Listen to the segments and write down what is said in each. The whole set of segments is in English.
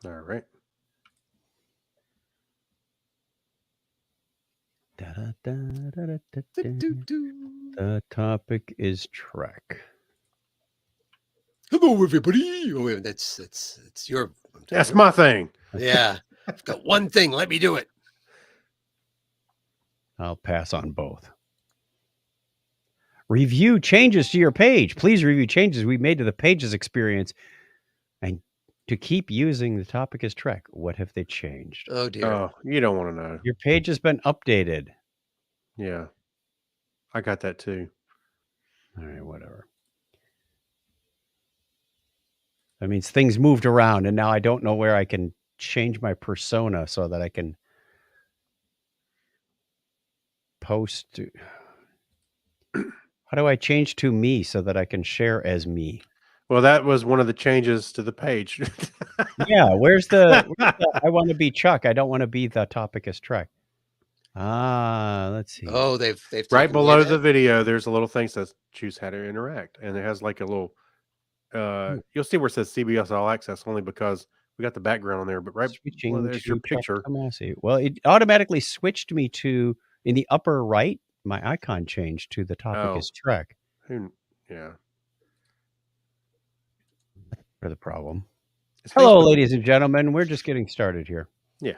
All right. The topic is Trek. Hello, everybody. Oh, wait, that's your. That's my thing. Yeah, I've got one thing. Let me do it. I'll pass on both. Review changes to your page. Please review changes we made to the page's experience. And to keep using the topic is Trek. What have they changed? Oh dear. Oh, you don't want to know. Your page has been updated. Yeah. I got that too. All right, whatever. That means things moved around, and now I don't know where I can change my persona so that I can post. How do I change to me so that I can share as me? Well, that was one of the changes to the page. Yeah, where's the I want to be Chuck. I don't want to be the topic is Trek. Let's see. Oh, they've Right taken below away the that? video, there's a little thing that says choose how to interact. And it has like a little you'll see where it says CBS All Access only because we got the background on there, but right Switching below there's to your Chuck picture. Tomasi. Well, it automatically switched me to in the upper right. My icon changed to the topic is Trek. Yeah. For the problem. Is Hello, Facebook- ladies and gentlemen. We're just getting started here. Yeah.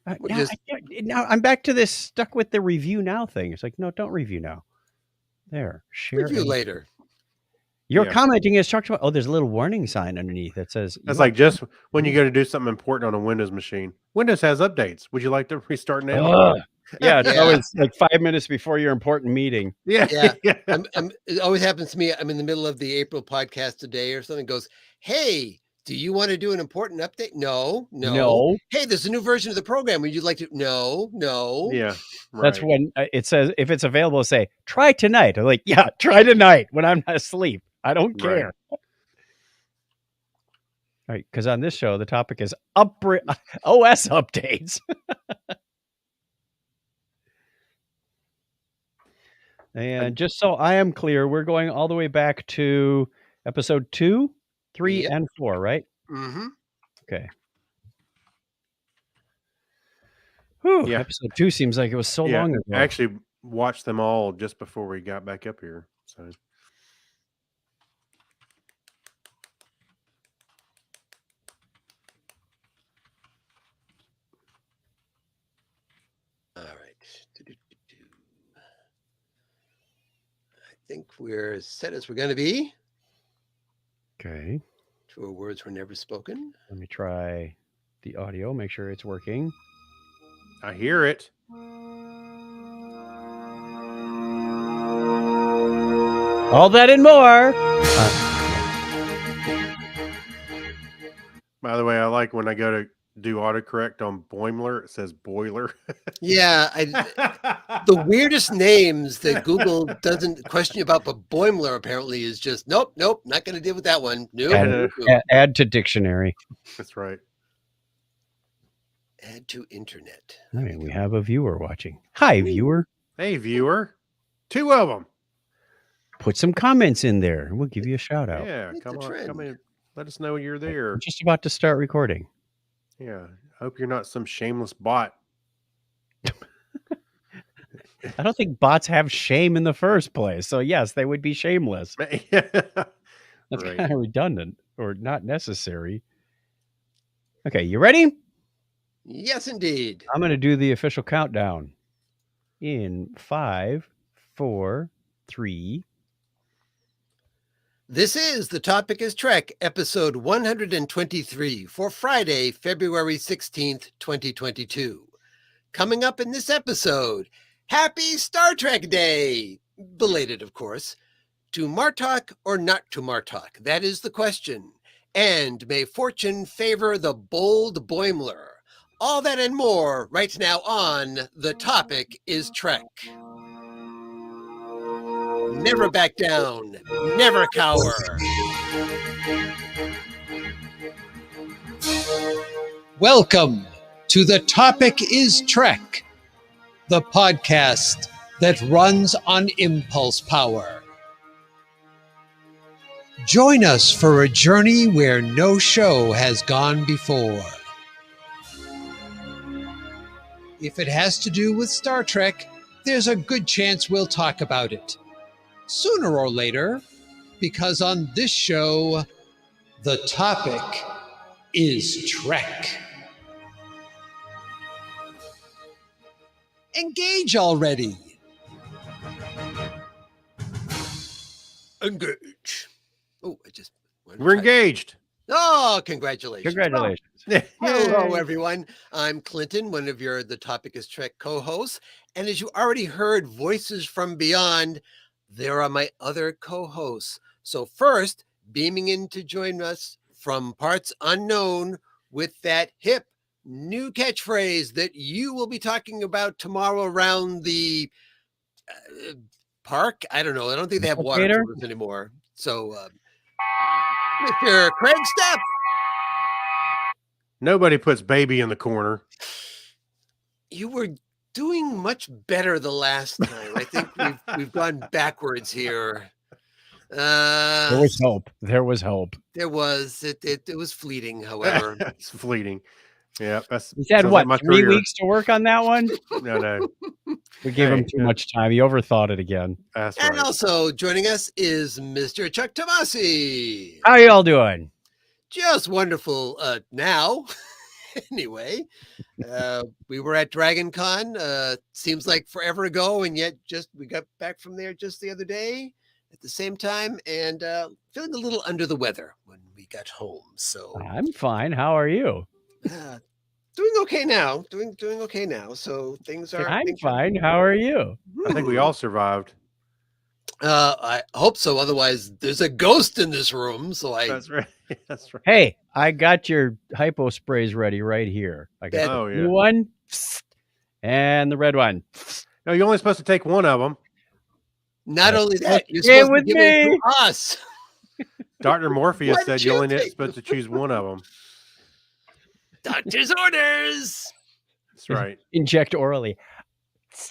Now I'm back to this stuck with the review now thing. It's like, no, don't review now. There, share Review as- later. Your Yeah. commenting is Chuck. Oh, there's a little warning sign underneath that says That's like just when you go to do something important on a Windows machine. Windows has updates. Would you like to restart now? Ugh. Yeah, it's Yeah. always like 5 minutes before your important meeting. Yeah. Yeah. It always happens to me. I'm in the middle of the April podcast today or something. Goes, hey, do you want to do an important update? No. Hey, there's a new version of the program. Would you like to? No. Yeah. That's right. when it says if it's available, say try tonight. I'm like, yeah, try tonight when I'm not asleep. I don't Right. care. Right, because on this show the topic is OS updates. And just so I am clear, we're going all the way back to episode 2, 3, Yep. and 4, right? Mm-hmm. Okay. Whew, Yeah. episode 2 seems like it was so long ago. I actually watched them all just before we got back up here. So All right. I think we're as set as we're going to be. Okay. Truer words were never spoken. Let me try the audio, make sure it's working. I hear it. All that and more. By the way, I like when I go to do autocorrect on Boimler, it says boiler. Yeah, the weirdest names that Google doesn't question you about, but Boimler apparently is just nope, not going to deal with that one. Nope. Add to dictionary. That's right. Add to internet. I mean, we have a viewer watching. Hi, viewer. Hey, viewer. 2 of them. Put some comments in there, and we'll give you a shout out. Yeah, It's come a on, trend. come in. Let us know you're there. We're just about to start recording. Yeah, I hope you're not some shameless bot. I don't think bots have shame in the first place. So, yes, they would be shameless. That's Right. kind of redundant or not necessary. Okay, you ready? Yes, indeed. I'm going to do the official countdown in 5, 4, 3. This is The Topic is Trek, episode 123 for Friday, February 16th, 2022. Coming up in this episode, Happy Star Trek Day! Belated, of course. To Martok or not to Martok? That is the question. And may fortune favor the bold Boimler. All that and more right now on The Topic is Trek. Never back down, never cower. Welcome to The Topic is Trek, the podcast that runs on impulse power. Join us for a journey where no show has gone before. If it has to do with Star Trek, there's a good chance we'll talk about it. Sooner or later, because on this show, the topic is Trek. Engage already. Engage. Oh, I just... We're engaged. Oh, congratulations. Congratulations. Hello, Yay. everyone. I'm Clinton, one of your The Topic is Trek co-hosts. And as you already heard voices from beyond, there are my other co-hosts. So first, beaming in to join us from parts unknown with that hip new catchphrase that you will be talking about tomorrow around the park. I don't know. I don't think they have water Theater? tours anymore. So, Mr. Craig Stepp. Nobody puts baby in the corner. You were doing much better the last time. I think we've gone backwards here. There was hope. There was hope. There was it was fleeting, however. It's fleeting. Yeah, that's. He's had sounds what, like my 3 career. weeks to work on that one? No, We gave him Hey, too yeah. much time. He overthought it again. that's And right. also joining us is Mr. Chuck Tomasi. How y'all doing? Just wonderful now. Anyway, we were at Dragon Con, seems like forever ago, and yet just we got back from there just the other day at the same time, and feeling a little under the weather when we got home. So I'm fine. How are you? doing okay now. Doing okay now. So things are. I'm things are- fine. How are you? I think we all survived. I hope so. Otherwise, there's a ghost in this room. So I. That's right. That's right. Hey, I got your hypo sprays ready right here. I got Oh, the yeah. blue one and the red one. No, you're only supposed to take one of them. Not only that, you're Okay supposed with to give it me. to us. Dr. Morpheus Why said did you you only take- supposed to choose one of them. Doctor's orders. That's right. Inject orally.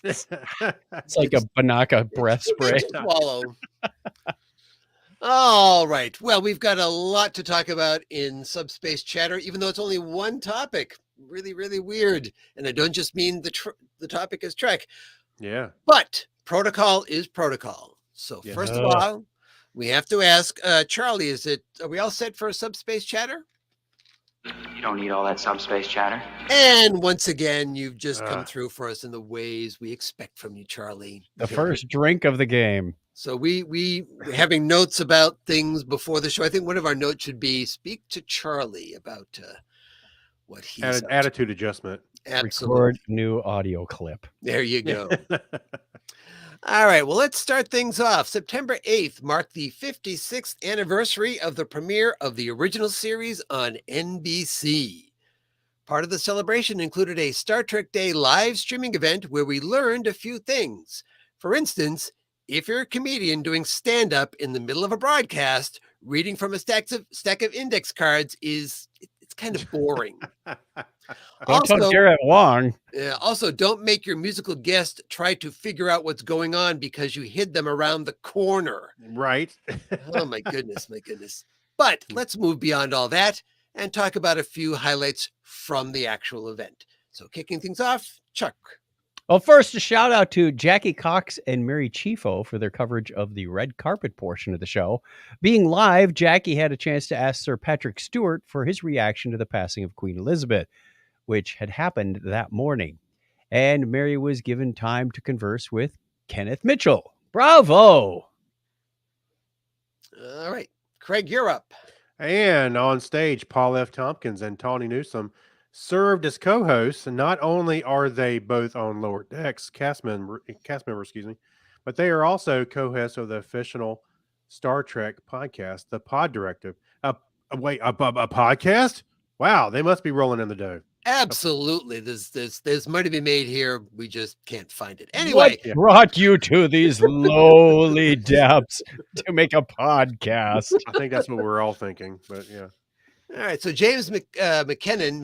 It's like a Banaka breath spray. Swallow. All right. Well, we've got a lot to talk about in Subspace Chatter, even though it's only one topic. Really, really weird. And I don't just mean the topic is Trek, Yeah. but protocol is protocol. So Yes. first of all, we have to ask Charlie, are we all set for Subspace Chatter? You don't need all that subspace chatter. And once again, you've just come Ah. through for us in the ways we expect from you, Charlie. The first drink of the game. So we having notes about things before the show. I think one of our notes should be speak to Charlie about what he's up to. Attitude adjustment. Absolutely. Record new audio clip. There you go. All right. Well, let's start things off. September 8th marked the 56th anniversary of the premiere of the original series on NBC. Part of the celebration included a Star Trek Day live streaming event where we learned a few things. For instance, if you're a comedian doing stand-up in the middle of a broadcast, reading from a stack of index cards it's kind of boring. Don't tell Also, Garrett Wong. also, don't make your musical guest try to figure out what's going on because you hid them around the corner. Right. Oh, my goodness, my goodness. But let's move beyond all that and talk about a few highlights from the actual event. So kicking things off, Chuck. Well, first, a shout out to Jackie Cox and Mary Chifo for their coverage of the red carpet portion of the show. Being live, Jackie had a chance to ask Sir Patrick Stewart for his reaction to the passing of Queen Elizabeth, which had happened that morning. And Mary was given time to converse with Kenneth Mitchell. Bravo! All right, Craig, you're up. And on stage, Paul F. Tompkins and Tawny Newsome served as co-hosts. And not only are they both on Lower Decks cast member, excuse me, but they are also co-hosts of the official Star Trek podcast, The Pod Directive. Wait, a podcast? Wow, they must be rolling in the dough. Absolutely. There's money to be made here. We just can't find it. Anyway, What brought you to these lowly depths to make a podcast? I think that's what we're all thinking. But yeah, all right. So James McKinnon,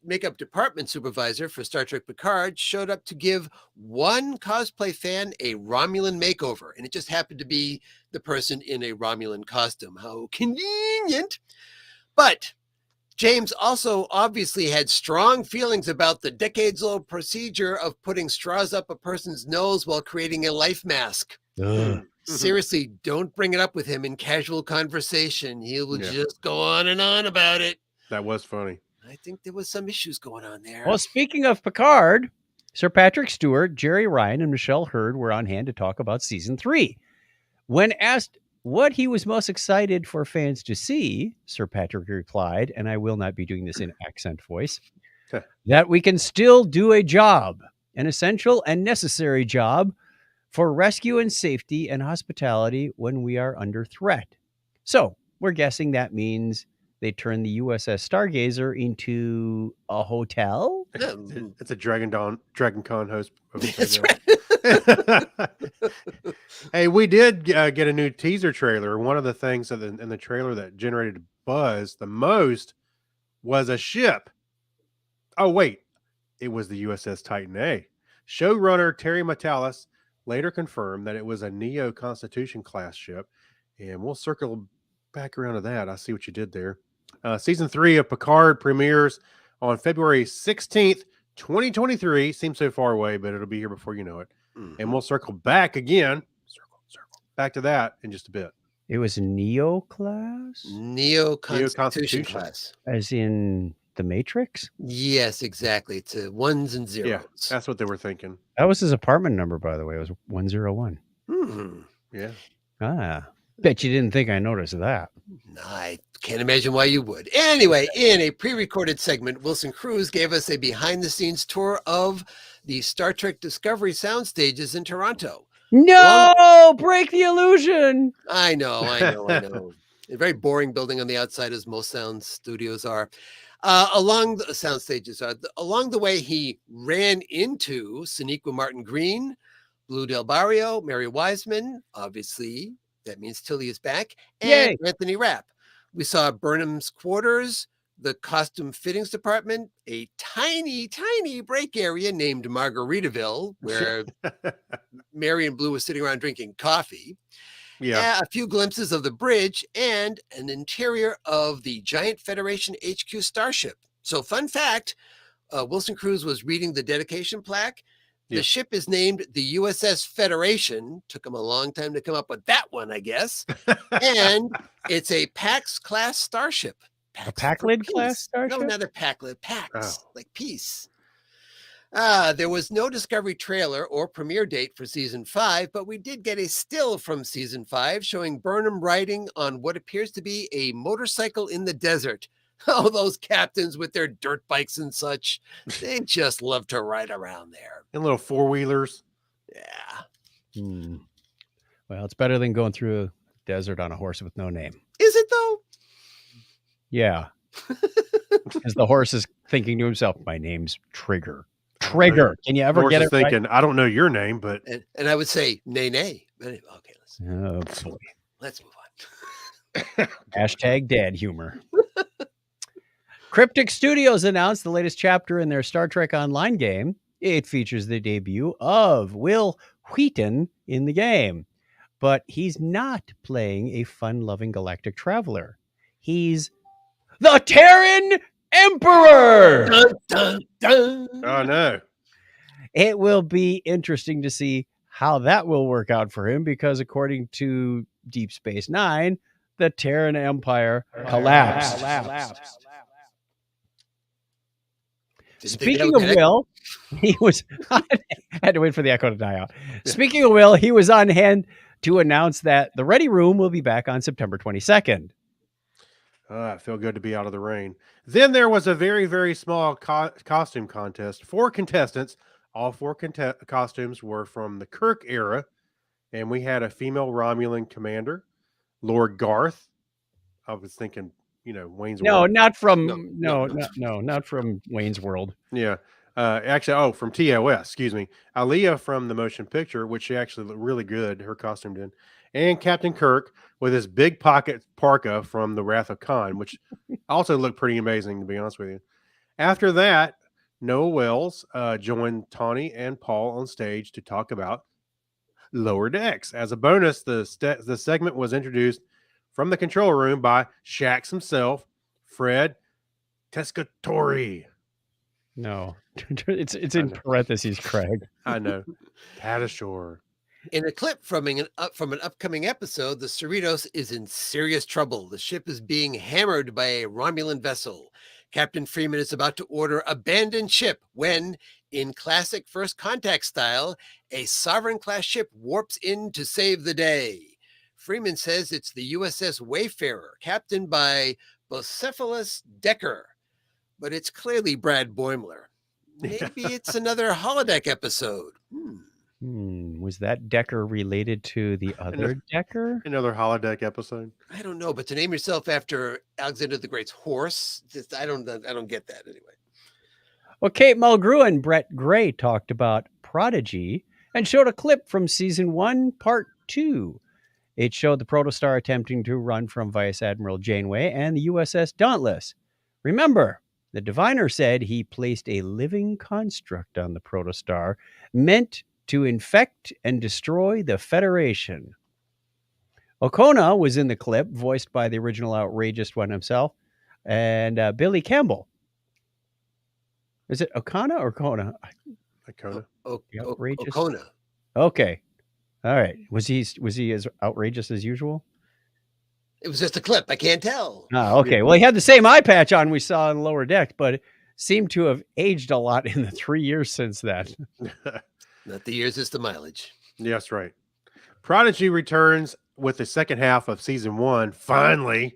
makeup department supervisor for Star Trek Picard, showed up to give one cosplay fan a Romulan makeover. And it just happened to be the person in a Romulan costume. How convenient. But James also obviously had strong feelings about the decades-old procedure of putting straws up a person's nose while creating a life mask. Ugh. Seriously, don't bring it up with him in casual conversation. He will Yeah. just go on and on about it. That was funny. I think there was some issues going on there. Well, speaking of Picard, Sir Patrick Stewart, Jerry Ryan, and Michelle Hurd were on hand to talk about season 3. When asked what he was most excited for fans to see, Sir Patrick replied, and I will not be doing this in accent voice, that we can still do a job, an essential and necessary job for rescue and safety and hospitality when we are under threat. So we're guessing that means they turn the USS Stargazer into a hotel. It's a DragonCon host. That's right. Hey, we did get a new teaser trailer. One of the things in the trailer that generated buzz the most was a ship. Oh, wait. It was the USS Titan A. Showrunner Terry Matalas later confirmed that it was a Neo Constitution class ship. And we'll circle back around to that. I see what you did there. Season 3 of Picard premieres on February 16th, 2023. Seems so far away, but it'll be here before you know it. And we'll circle back again. Circle back to that in just a bit. It was a Neo class? Neo Constitution Constitution. class. As in the Matrix? Yes, exactly. It's ones and zeros. Yeah, that's what they were thinking. That was his apartment number, by the way. It was 101. Yeah. Ah, bet you didn't think I noticed that. I can't imagine why you would. Anyway, in a pre-recorded segment, Wilson Cruz gave us a behind-the-scenes tour of the Star Trek Discovery sound stages in Toronto. No! Break the illusion! I know. A very boring building on the outside, as most sound studios are. Along the sound stages along the way, he ran into Sonequa Martin Green, Blue Del Barrio, Mary Wiseman. Obviously, that means Tilly is back, and Yay. Anthony Rapp. We saw Burnham's quarters, the costume fittings department, a tiny, tiny break area named Margaritaville, where Mary and Blue was sitting around drinking coffee. Yeah. A few glimpses of the bridge and an interior of the giant Federation HQ starship. So, fun fact, Wilson Cruz was reading the dedication plaque. The ship is named the USS Federation. Took him a long time to come up with that one, I guess. And it's a PAX class starship. A Pakled class starship? No, another Pakled. PAX, Oh. like peace. There was no Discovery trailer or premiere date for season 5, but we did get a still from season 5 showing Burnham riding on what appears to be a motorcycle in the desert. Oh, those captains with their dirt bikes and such. They just love to ride around there. And little four-wheelers. Yeah. Well, it's better than going through a desert on a horse with no name. Is it though? Yeah. Because the horse is thinking to himself, my name's Trigger. Trigger. Can you ever Horse get is it right? thinking, I don't know your name, but And I would say, nay. But anyway, okay, Oh, boy. let's move on. Hashtag dad humor. Cryptic Studios announced the latest chapter in their Star Trek Online game. It features the debut of Will Wheaton in the game, but he's not playing a fun-loving galactic traveler. He's the Terran Emperor! Dun, dun, dun. oh no. It will be interesting to see how that will work out for him because according to Deep Space Nine, the Terran Empire collapsed. Didn't think that Speaking would of connect. Will, he was I had to wait for the echo to die out. Speaking of Will, he was on hand to announce that the Ready Room will be back on September 22nd. I feel good to be out of the rain. Then there was a very, very small costume contest. 4 contestants. All 4 costumes were from the Kirk era. And we had a female Romulan commander, Lord Garth. I was thinking, Wayne's No, World. not from No. not from Wayne's World. Yeah. Actually, from TOS, excuse me. Aaliyah from the motion picture, which she actually looked really good, her costume did. And Captain Kirk with his big pocket parka from the Wrath of Khan, which also looked pretty amazing, to be honest with you. After that, Noah Wells joined Tawny and Paul on stage to talk about Lower Decks. As a bonus, the segment was introduced from the control room by Shax himself, Fred Tescatori. No, it's in know. parentheses, Craig. I know. Patashore. In a clip from an upcoming episode, the Cerritos is in serious trouble. The ship is being hammered by a Romulan vessel. Captain Freeman is about to order abandoned ship when, in classic First Contact style, a Sovereign-class ship warps in to save the day. Freeman says it's the USS Wayfarer, captained by Bucephalus Decker, but it's clearly Brad Boimler. Maybe it's another holodeck episode. Was that Decker related to the other Decker? Another holodeck episode. I don't know, but to name yourself after Alexander the Great's horse, I don't get that anyway. Well, Kate Mulgrew and Brett Gray talked about Prodigy and showed a clip from season 1, part 2. It showed the Protostar attempting to run from Vice Admiral Janeway and the USS Dauntless. Remember, the diviner said he placed a living construct on the Protostar meant to infect and destroy the Federation. Okona was in the clip, voiced by the original outrageous one himself, and Billy Campbell. Is it Okana or Kona? Okona. Outrageous? Okona. Okay. All right. Was he as outrageous as usual? It was just a clip. I can't tell. Oh, okay. Well, he had the same eye patch on we saw in Lower Deck, but seemed to have aged a lot in the 3 years since that. Not the years, it's the mileage. Yes, right. Prodigy returns with the second half of season 1. Finally,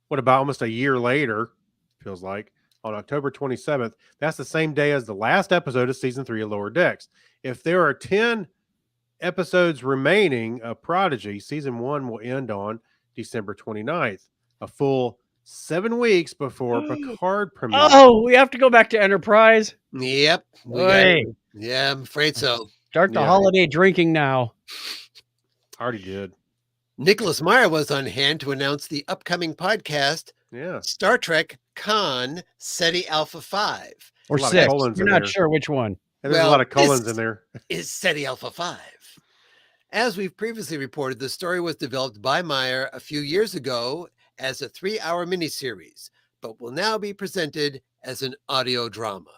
what about almost a year later? Feels like on October 27th. That's the same day as the last episode of season 3 of Lower Decks. If there are 10 episodes remaining of Prodigy, season 1 will end on December 29th, a full 7 weeks before Picard premieres. Oh, we have to go back to Enterprise. Yep. Yeah, I'm afraid so. Start the holiday drinking now. Already did. Nicholas Meyer was on hand to announce the upcoming podcast, Yeah. Star Trek Con Ceti Alpha 5. Or A lot of 6. colons You're in not there. sure which one. And there's a Well, lot of colons this- in there. Is Ceti Alpha 5. As we've previously reported, the story was developed by Meyer a few years ago as a 3-hour miniseries, but will now be presented as an audio drama.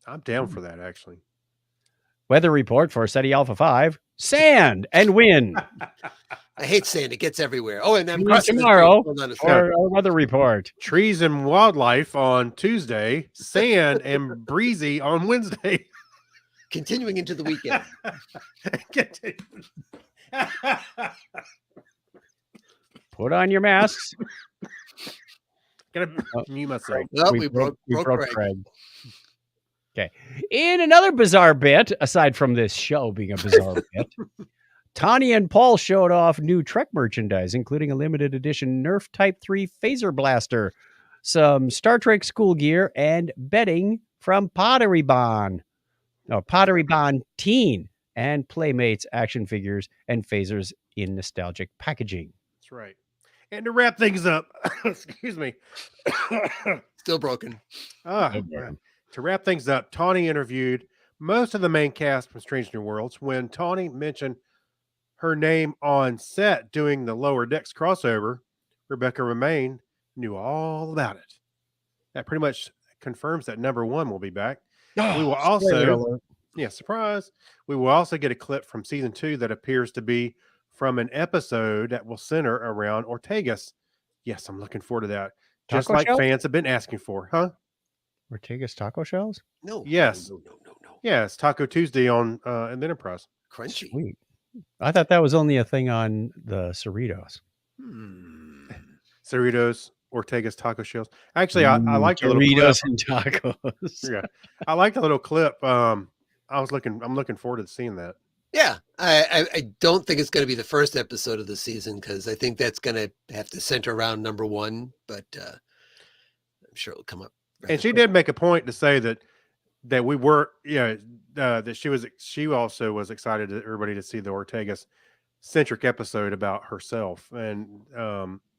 I'm down for that, actually. Weather report for SETI Alpha 5. Sand and wind. I hate saying it gets everywhere. Oh, and I'm See you crossing the tomorrow street. Hold on a second. Or a weather report. Trees and wildlife on Tuesday, sand and breezy on Wednesday. Continuing into the weekend. Put on your masks. Gotta mute myself. Oh, we broke Craig. Craig. Okay. In another bizarre bit, aside from this show being a bizarre bit, Tanya and Paul showed off new Trek merchandise, including a limited edition Nerf Type 3 phaser blaster, some Star Trek school gear, and bedding from Pottery Barn. No, Pottery Barn Teen, and Playmates action figures and phasers in nostalgic packaging. That's right. And to wrap things up, excuse me. Still broken. To wrap things up, Tawny interviewed most of the main cast from Strange New Worlds. When Tawny mentioned her name on set doing the Lower Decks crossover, Rebecca Romaine knew all about it. That pretty much confirms that number 1 will be back. We will also, surprise. We will also get a clip from season 2 that appears to be from an episode that will center around Ortegas. Yes, I'm looking forward to that. Just Taco like Shell? fans have been asking for, huh? Ortega's taco shells? No. Yes. No. Yeah, it's Taco Tuesday on in the Enterprise. Crunchy. Sweet. I thought that was only a thing on the Cerritos. Cerritos, Ortega's taco shells. Actually, I like the little clip. Doritos and tacos. Yeah, I like the little clip. I'm looking forward to seeing that. Yeah, I don't think it's going to be the first episode of the season because I think that's going to have to center around number 1, but I'm sure it'll come up. And she did make a point to say that we were, that she also was excited to everybody to see the Ortega's centric episode about herself and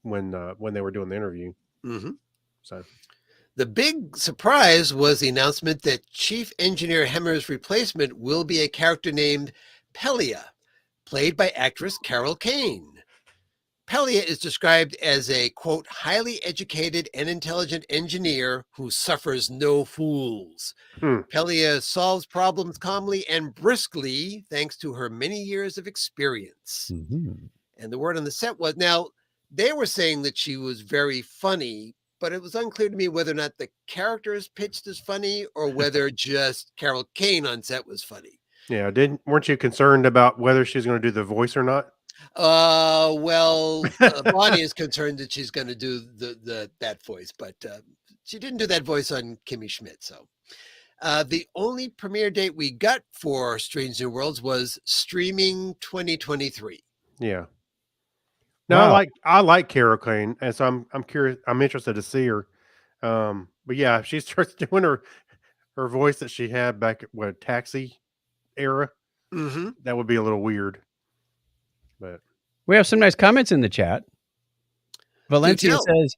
when they were doing the interview. Mm-hmm. So the big surprise was the announcement that Chief Engineer Hemmer's replacement will be a character named Pelia, played by actress Carol Kane. Pelia is described as a, quote, highly educated and intelligent engineer who suffers no fools. Hmm. Pelia solves problems calmly and briskly thanks to her many years of experience. Mhm. And the word on the set was, now, they were saying that she was very funny, but it was unclear to me whether or not the character is pitched as funny or whether just Carol Kane on set was funny. Yeah, weren't you concerned about whether she's going to do the voice or not? Bonnie is concerned that she's going to do that voice, but she didn't do that voice on Kimmy Schmidt. So the only premiere date we got for Strange New Worlds was streaming 2023. Yeah. No, Wow. I like Carol Kane, and so I'm curious. I'm interested to see her. But yeah, if she starts doing her voice that she had back at what Taxi era, Mm-hmm. that would be a little weird. But We have some nice comments in the chat. Valencia tell. says,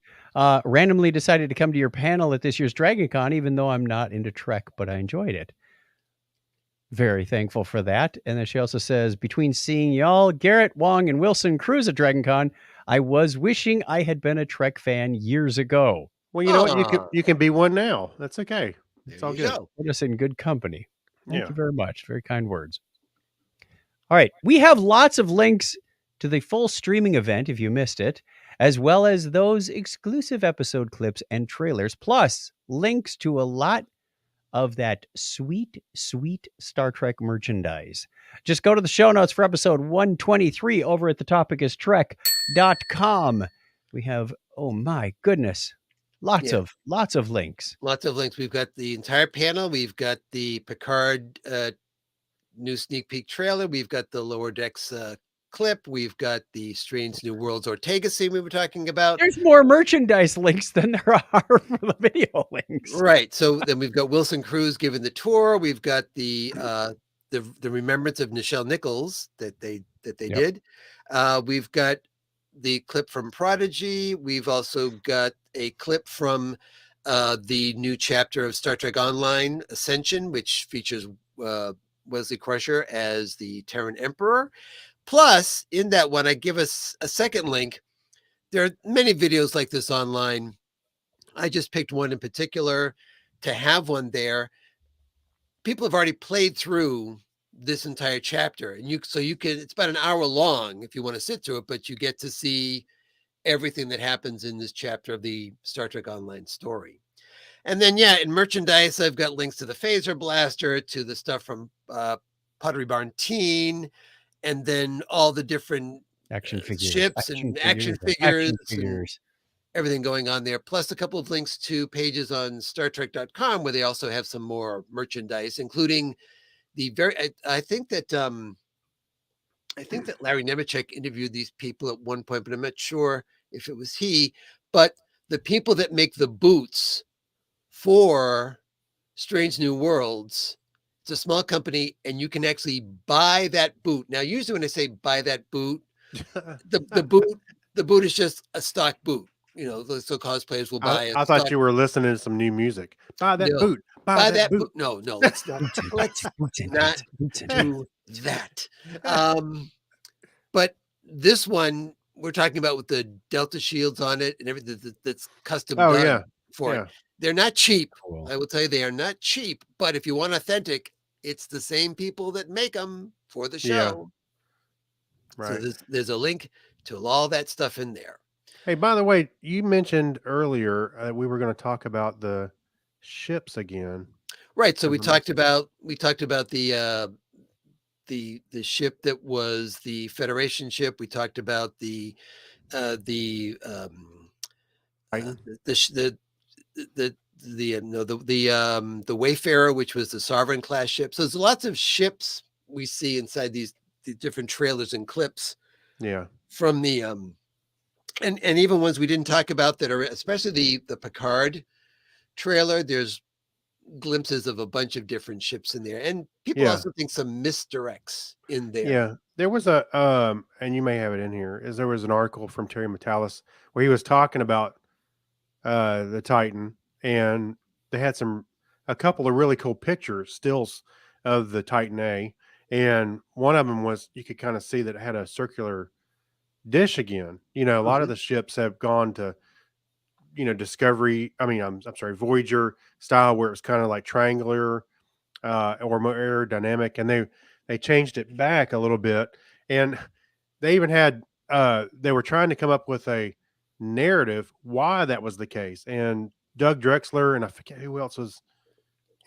randomly decided to come to your panel at this year's Dragon Con, even though I'm not into Trek, but I enjoyed it. Very thankful for that. And then she also says, between seeing y'all, Garrett, Wong, and Wilson Cruz at Dragon Con, I was wishing I had been a Trek fan years ago. well, you know what? Aw. You can be one now. That's okay. It's There all you good. go. Put us in good company. Thank Yeah. you very much. Very kind words. All right. We have lots of links to the full streaming event if you missed it, as well as those exclusive episode clips and trailers, plus links to a lot of that sweet, sweet Star Trek merchandise. Just go to the show notes for episode 123 over at thetopicisttrek.com. We have, oh my goodness, lots Yeah. of links. Lots of links. We've got the entire panel. We've got the Picard new sneak peek trailer. We've got the Lower Decks clip. We've got the Strange New Worlds Ortega scene we were talking about. There's more merchandise links than there are for the video links. Right. So then we've got Wilson Cruz giving the tour. We've got the remembrance of Nichelle Nichols that they Yep. did. We've got the clip from Prodigy. We've also got a clip from the new chapter of Star Trek Online Ascension, which features Wesley Crusher as the Terran Emperor. Plus, in that one, I give us a second link. There are many videos like this online. I just picked one in particular to have one there. People have already played through this entire chapter, and you can, it's about an hour long if you want to sit through it, but you get to see everything that happens in this chapter of the Star Trek Online story. And then, yeah, in merchandise, I've got links to the Phaser Blaster, to the stuff from Pottery Barn Teen, and then all the different Action figures. ships and action figures. Action And figures. everything going on there, plus a couple of links to pages on StarTrek.com where they also have some more merchandise, including the I think that Larry Nemechek interviewed these people at one point, but I'm not sure if it was he. But the people that make the boots for Strange New Worlds, it's a small company, and you can actually buy that boot. Now, usually when I say buy that boot, the boot is just a stock boot. You know, so cosplayers will buy. I thought you were listening to some new music. Buy that No. boot. Buy that boot. No, let's not. Let's not Boots and do that. But this one we're talking about with the Delta shields on it and everything that's custom Oh, done yeah. for Yeah. it. They're not cheap. Cool. I will tell you, they are not cheap. But if you want authentic, it's the same people that make them for the Yeah. show. Right. So there's a link to all that stuff in there. Hey, by the way, you mentioned earlier we were going to talk about the ships again. Right. So we Mhm. talked about the ship that was the Federation ship. We talked about the Titan? the Wayfarer, which was the Sovereign class ship. So there's lots of ships we see inside the different trailers and clips Yeah. from the and even ones we didn't talk about that are, especially the Picard trailer. There's glimpses of a bunch of different ships in there, and people Yeah. also think some misdirects in there. Yeah. There was a and you may have it in here, is there was an article from Terry Metalis where he was talking about the Titan, and they had a couple of really cool pictures, stills of the Titan A, and one of them was, you could kind of see that it had a circular dish again. You know, a lot of the ships have gone to, Discovery. I mean, I'm sorry, Voyager style, where it's kind of like triangular, or more aerodynamic, and they changed it back a little bit, and they even had they were trying to come up with a narrative why that was the case, and Doug Drexler and I forget who else was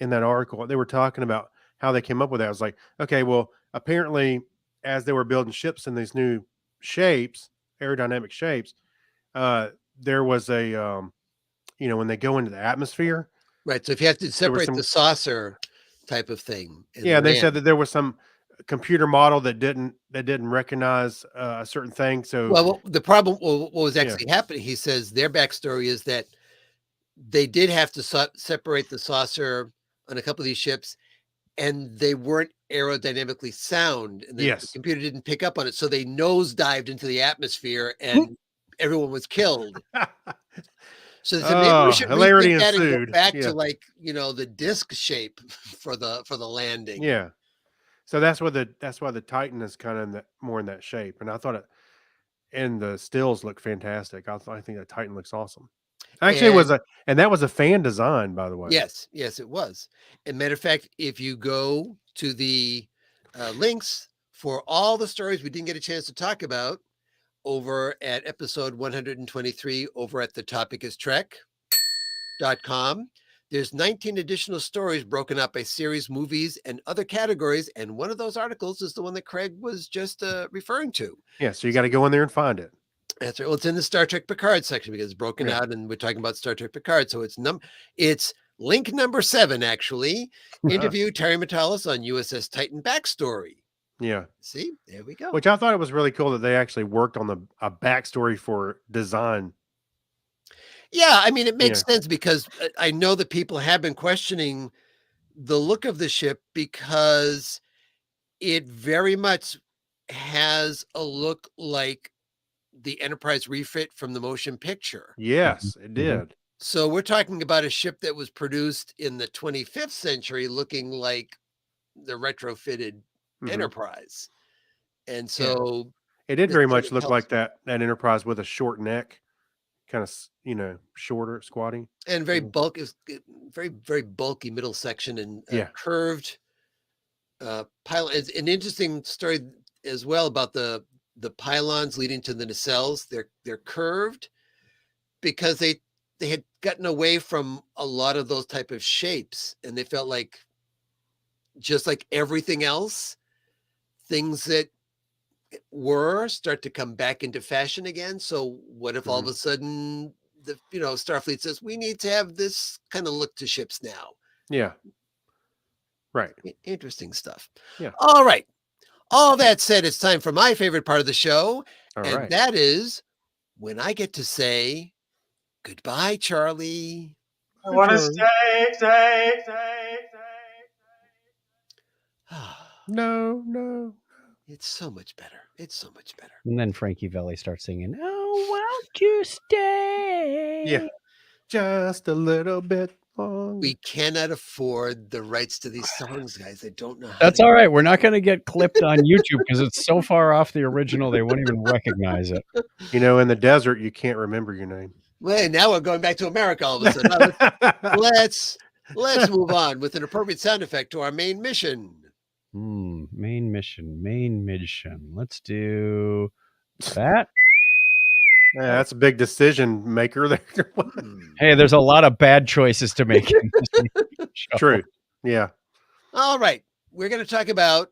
in that article. They were talking about how they came up with that. I was like, okay, well, apparently, as they were building ships in these new shapes, aerodynamic shapes, there was a, when they go into the atmosphere. Right. So if you have to There was separate some, the saucer type of thing. and yeah, they said land- that there was some computer model that didn't recognize a certain thing. So Well, the problem, what was Yeah. actually happening, he says their backstory is that they did have to separate the saucer on a couple of these ships, and they weren't aerodynamically sound, and the Yes. computer didn't pick up on it. So they nosedived into the atmosphere and everyone was killed. So they said maybe we should hilarity rethink that and go ensued. back Yeah. to like, the disc shape for the landing. Yeah. So that's why the Titan is kind of more in that shape. And I thought it, and the stills look fantastic. I think the Titan looks awesome. Actually, that was a fan design, by the way. Yes, it was. And matter of fact, if you go to the links for all the stories we didn't get a chance to talk about over at episode 123 over at thetopicIstrek.com, there's 19 additional stories broken up by series, movies, and other categories. And one of those articles is the one that Craig was just referring to. Yeah. So you got to go in there and find it. That's right. Well, it's in the Star Trek Picard section because it's broken Yeah. out, and we're talking about Star Trek Picard. So it's link number 7, actually. Interview Terry Matalas on USS Titan backstory. Yeah. See, there we go. Which I thought it was really cool that they actually worked on a backstory for design. Yeah, I mean, it makes sense because I know that people have been questioning the look of the ship because it very much has a look like the Enterprise refit from the motion picture. Yes, it did. So we're talking about a ship that was produced in the 25th century looking like the retrofitted Mhm. Enterprise. And so It did this very sort much of look helps. like that Enterprise with a short neck, kind of, shorter, squatty. And very Mhm. bulky, very, very bulky middle section and Yeah. curved pylon. It's an interesting story as well about the pylons leading to the nacelles. They're curved because they had gotten away from a lot of those type of shapes, and they felt like, just like everything else, things that start to come back into fashion again. So what if all of a sudden the Starfleet says we need to have this kind of look to ships now? Yeah. Right. Interesting stuff. Yeah. All right. All that said, it's time for my favorite part of the show, All and right. that is when I get to say goodbye, Charlie. I want to stay. No. It's so much better. It's so much better. And then Frankie Valli starts singing, "Oh, won't you stay?" Yeah. Just a little bit longer. We cannot afford the rights to these songs, guys. I don't know how That's to- all right. We're not going to get clipped on YouTube because it's so far off the original they won't even recognize it. In the desert, you can't remember your name. Well, now we're going back to America all of a sudden. Let's move on with an appropriate sound effect to our main mission. Main mission. Let's do that. Yeah, that's a big decision maker there. Hey, there's a lot of bad choices to make in this show. True. Yeah. All right. We're going to talk about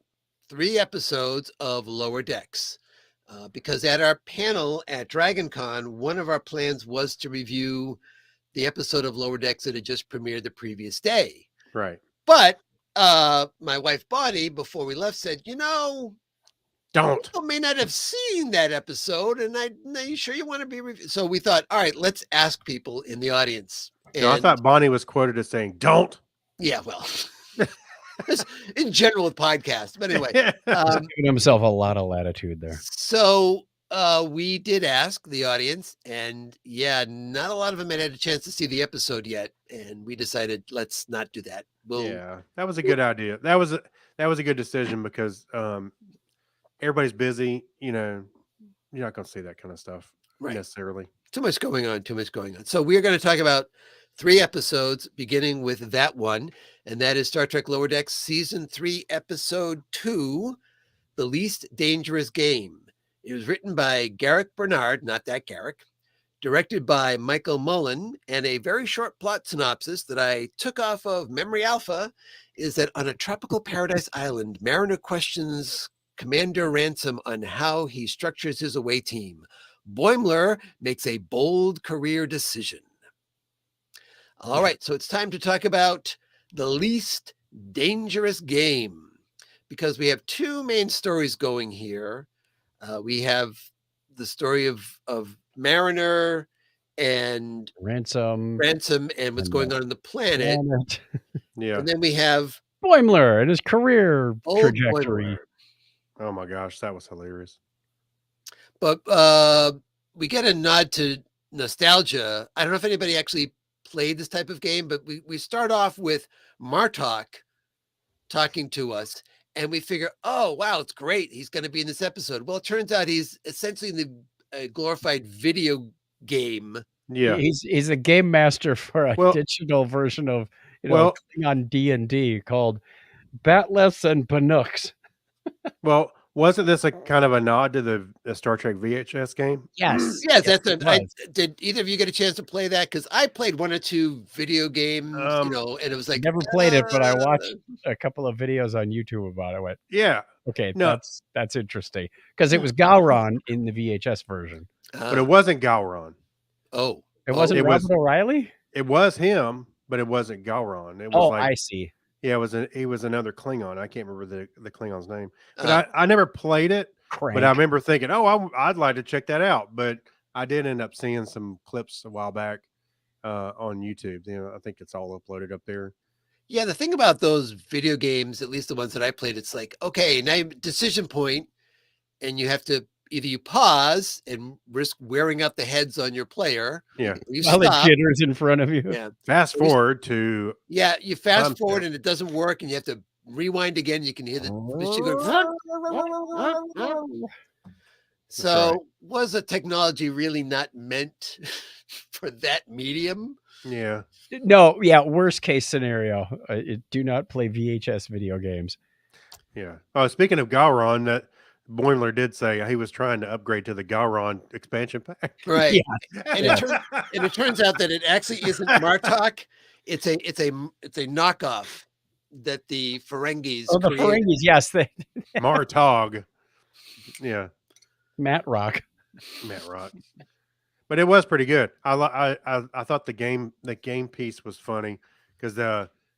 3 episodes of Lower Decks. Because at our panel at DragonCon, one of our plans was to review the episode of Lower Decks that had just premiered the previous day. Right. But my wife Bonnie, before we left, said, Don't. people may not have seen that episode, and are you sure you want to be reviewed? So we thought, all right, let's ask people in the audience. No, I And- thought Bonnie was quoted as saying, "Don't." yeah, well, in general with podcasts, but anyway. Giving himself a lot of latitude there. So we did ask the audience, and yeah, not a lot of them had a chance to see the episode yet, and we decided let's not do that. Yeah, that was a good idea. That was a good decision because everybody's busy. you're not going to see that kind of stuff Right. necessarily. Too much going on. So we're going to talk about 3 episodes, beginning with that one, and that is Star Trek Lower Decks Season 3, Episode 2, The Least Dangerous Game. It was written by Garrick Bernard, not that Garrick, directed by Michael Mullen, and a very short plot synopsis that I took off of Memory Alpha is that on a tropical paradise island, Mariner questions Commander Ransom on how he structures his away team. Boimler makes a bold career decision. All right, so it's time to talk about The Least Dangerous Game, because we have 2 main stories going here. We have the story of Mariner and Ransom. and what's going on the planet. Yeah. And then we have Boimler and his career old trajectory. Boimler. Oh my gosh, that was hilarious. But we get a nod to nostalgia. I don't know if anybody actually played this type of game, but we start off with Martok talking to us, and we figure, oh, wow, it's great. He's going to be in this episode. Well, it turns out he's essentially in the glorified video game. Yeah. He's a game master for a Well- digital version of Well- on D&D called Batless and Panooks. Well, wasn't this a kind of a nod to the Star Trek VHS game? Yes. Yes, that's it it. was. Did either of you get a chance to play that? Because I played 1 or 2 video games, and it was like Never played it, but I watched a couple of videos on YouTube about it. I went, Yeah, okay, No. that's interesting. Because it was Gowron in the VHS version. but it wasn't Gowron. Oh, It wasn't it was- Robert O'Reilly? It was him, but it wasn't Gowron. It was Oh, like I see. yeah, he was another Klingon. I can't remember the Klingon's name, but uh, I never played it. Crank. But I remember thinking, oh, I'd like to check that out. But I did end up seeing some clips a while back on YouTube. I think it's all uploaded up there. yeah. The thing about those video games, at least the ones that I played, it's like, okay, now decision point, and you have to either you pause and risk wearing out the heads on your player. Yeah. Or you While the stop. jitter's in front of you. Yeah. Fast At least- forward to Yeah. You fast I'm forward fair. and it doesn't work, and you have to rewind again. You can hear the machine going. So was the technology really not meant for that medium? yeah. No, yeah, worst case scenario. Do not play VHS video games. Yeah. Oh, speaking of Gowron, that Boimler did say he was trying to upgrade to the Gowron expansion pack. Right. Yeah. And, it turns out that it actually isn't Martok. It's a knockoff that the Ferengis Oh, the created. Ferengis, yes, Martog. Yeah, Matt Rock. Matt Rock. But it was pretty good. I thought the game piece was funny because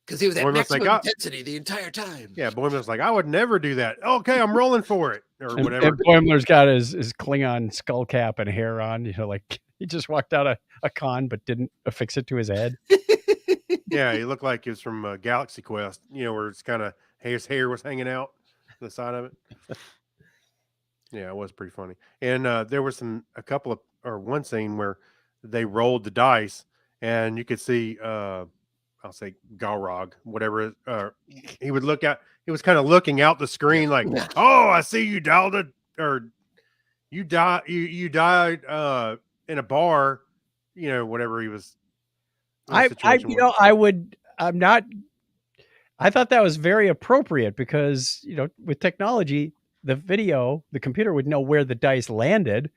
Because he was at Boimler's like, maximum intensity the entire time. yeah, Boimler's like, I would never do that. Okay, I'm rolling for it or And whatever. Boimler's got his Klingon skull cap and hair on. Like he just walked out a con but didn't affix it to his head. Yeah, he looked like he was from Galaxy Quest. Where it's kind of his hair was hanging out the side of it. Yeah, it was pretty funny. And there was one scene where they rolled the dice, and you could see, I'll say Galrog, whatever. He would look out. He was kind of looking out the screen, like, "Oh, I see you dialed it, or you died. You died in a bar, whatever he was." I thought that was very appropriate because, with technology, the computer would know where the dice landed.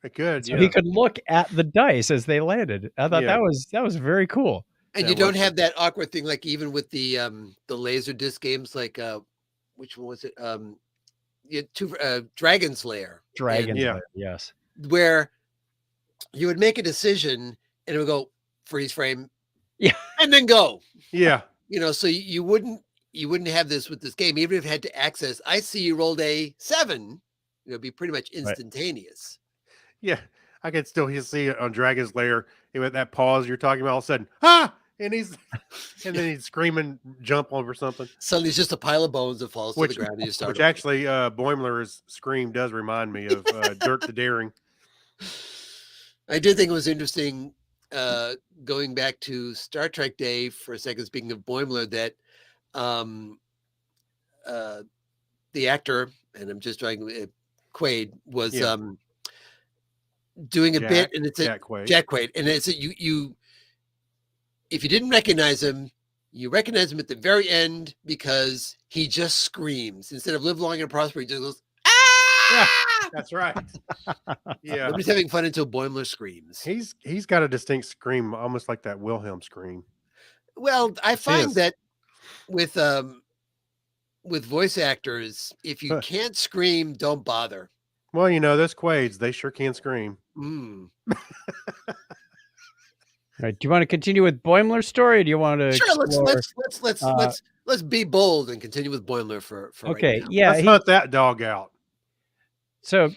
It could, So yeah. he could look at the dice as they landed. I thought Yeah. that was very cool. And That you don't was have that awkward thing like even with the laser disc games, like which one was it? Dragon's Lair. Dragon. Yeah. Yes. Where you would make a decision and it would go freeze frame. Yeah. And then go. Yeah, So you wouldn't have this with this game, even if it had to access. I see you rolled a 7. It'd be pretty much instantaneous. yeah. I could still see it on Dragon's Lair. With that pause you're talking about, all of a sudden, and then he'd scream and jump over something. Suddenly it's just a pile of bones that falls to Which, the ground and you start. which actually, Boimler's scream does remind me of Dirk the Daring. I did think it was interesting going back to Star Trek Day for a second, speaking of Boimler, that the actor, and I'm just trying Quaid, was Yeah. doing a bit, and it's Jack Quaid. Jack Quaid, and it's you. If you didn't recognize him, you recognize him at the very end because he just screams instead of "live long and prosper." He just goes, "Ah!" That's right. Yeah, Nobody's having fun until Boimler screams. he's got a distinct scream, almost like that Wilhelm scream. Well, I find his. that with voice actors, if you can't scream, don't bother. Well, those Quaids, they sure can scream. Mm. All right, do you want to continue with Boimler's story, or do you want to? Sure, explore- let's be bold and continue with Boimler for Okay, right now. yeah. Let's hunt that dog out. So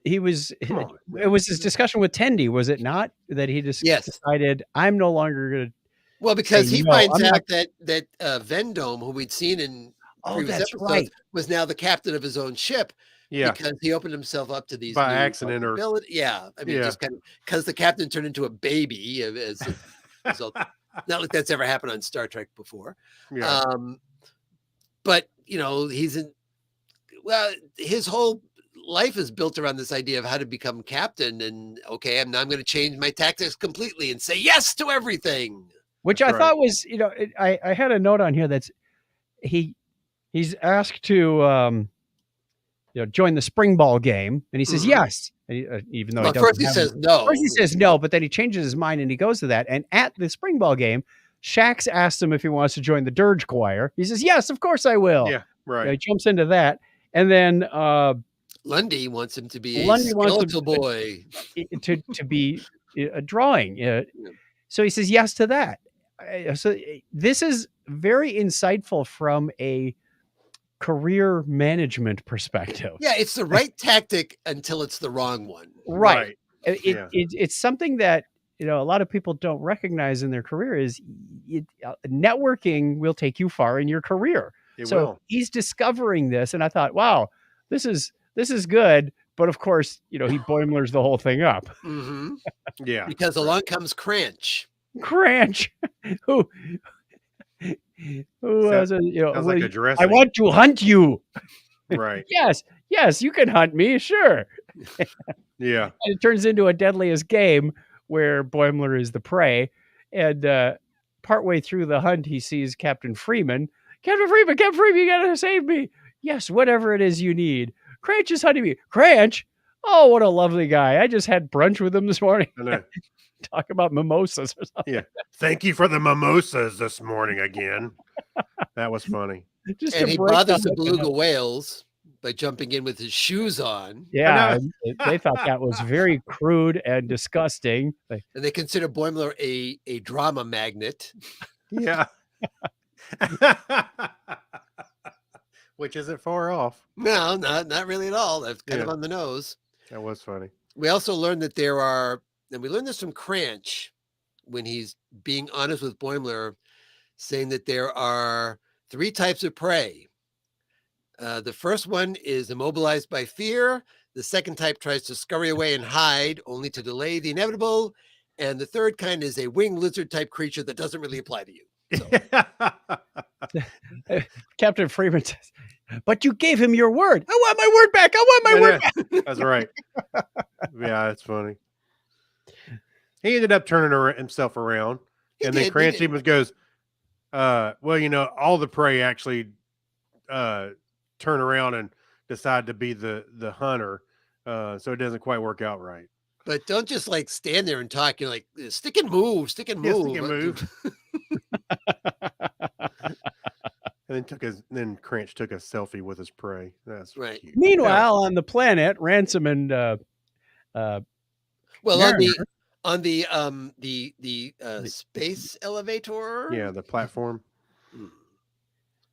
he was. Come on, It was his discussion with Tendi, was it not? That he just Yes. decided, I'm no longer going to. Well, because Say, he "No, finds I'm out not-" that Vendome, who we'd seen in Oh, previous that's episodes, right. was now the captain of his own ship Yeah, because he opened himself up to these by new accident or yeah. I mean, Yeah. just kind of because the captain turned into a baby as a result. Not like that's ever happened on Star Trek before. yeah, But his whole life is built around this idea of how to become captain, and okay, I'm going to change my tactics completely and say yes to everything. Which I Right. thought was, I had a note on here that's he's asked to join the spring ball game, and he says Mhm. yes, and even though Well, he of course doesn't he have says it. no. Of course he says no, but then he changes his mind and he goes to that. And at the spring ball game, Shax asks him if he wants to join the dirge choir. He says yes, of course I will. yeah, right. He jumps into that, and then Lundy wants him to be Lundy a wants him skeletal boy. to be a drawing. So he says yes to that. So this is very insightful from a career management perspective. Yeah, it's the right tactic until it's the wrong one. Right. Yeah. It's something that a lot of people don't recognize in their career is networking will take you far in your career. It So will. he's discovering this, and I thought, wow, this is good. But of course, he Boimlers the whole thing up. Hmm. Yeah. Because along comes Cranch. Cranch, who Sounds was like a dressing. I want to hunt you. Right. Yes, you can hunt me, sure. Yeah. And it turns into a deadliest game where Boimler is the prey. And partway through the hunt, he sees Captain Freeman. Captain Freeman, you gotta save me. Yes, whatever it is you need. Cranch is hunting me. Cranch? Oh, what a lovely guy. I just had brunch with him this morning. I know. Talk about mimosas or something. Yeah. Thank you for the mimosas this morning again. That was funny. Just And to he break bothers down the beluga whales by jumping in with his shoes on. Yeah, I know. and they thought that was very crude and disgusting. And they consider Boimler a drama magnet. Yeah. Which isn't far off. No, not really at all. That's kind of Yeah. on the nose. That was funny. We also learned that there are, and we learned this from Cranch when he's being honest with Boimler, saying that there are 3 types of prey. The first one is immobilized by fear. The second type tries to scurry away and hide, only to delay the inevitable. And the third kind is a winged lizard type creature that doesn't really apply to you. Captain Freeman says, but you gave him your word. I want my word back. I want my word back. That's right. Yeah, it's funny. He ended up turning himself around, He and did, then he Cranch did. even goes, well, all the prey actually turn around and decide to be the hunter, so it doesn't quite work out right. But don't just like stand there and talk. You're like, stick and move, stick and Yeah, move. stick and move. And then Cranch took a selfie with his prey. That's Right. cute. Meanwhile, on the planet, Ransom and Well, Mariner. on the space elevator. Yeah, the platform.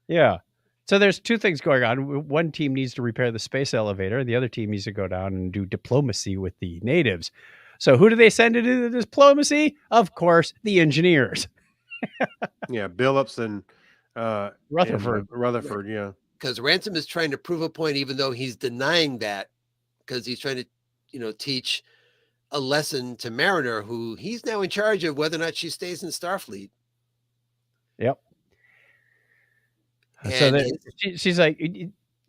yeah. So there's 2 things going on. One team needs to repair the space elevator, and the other team needs to go down and do diplomacy with the natives. So who do they send to do the diplomacy? Of course, the engineers. Yeah, Billups and Rutherford. Rutherford, yeah. Because Ransom is trying to prove a point, even though he's denying that, because he's trying to, teach a lesson to Mariner, who he's now in charge of whether or not she stays in Starfleet. Yep. So And she's like,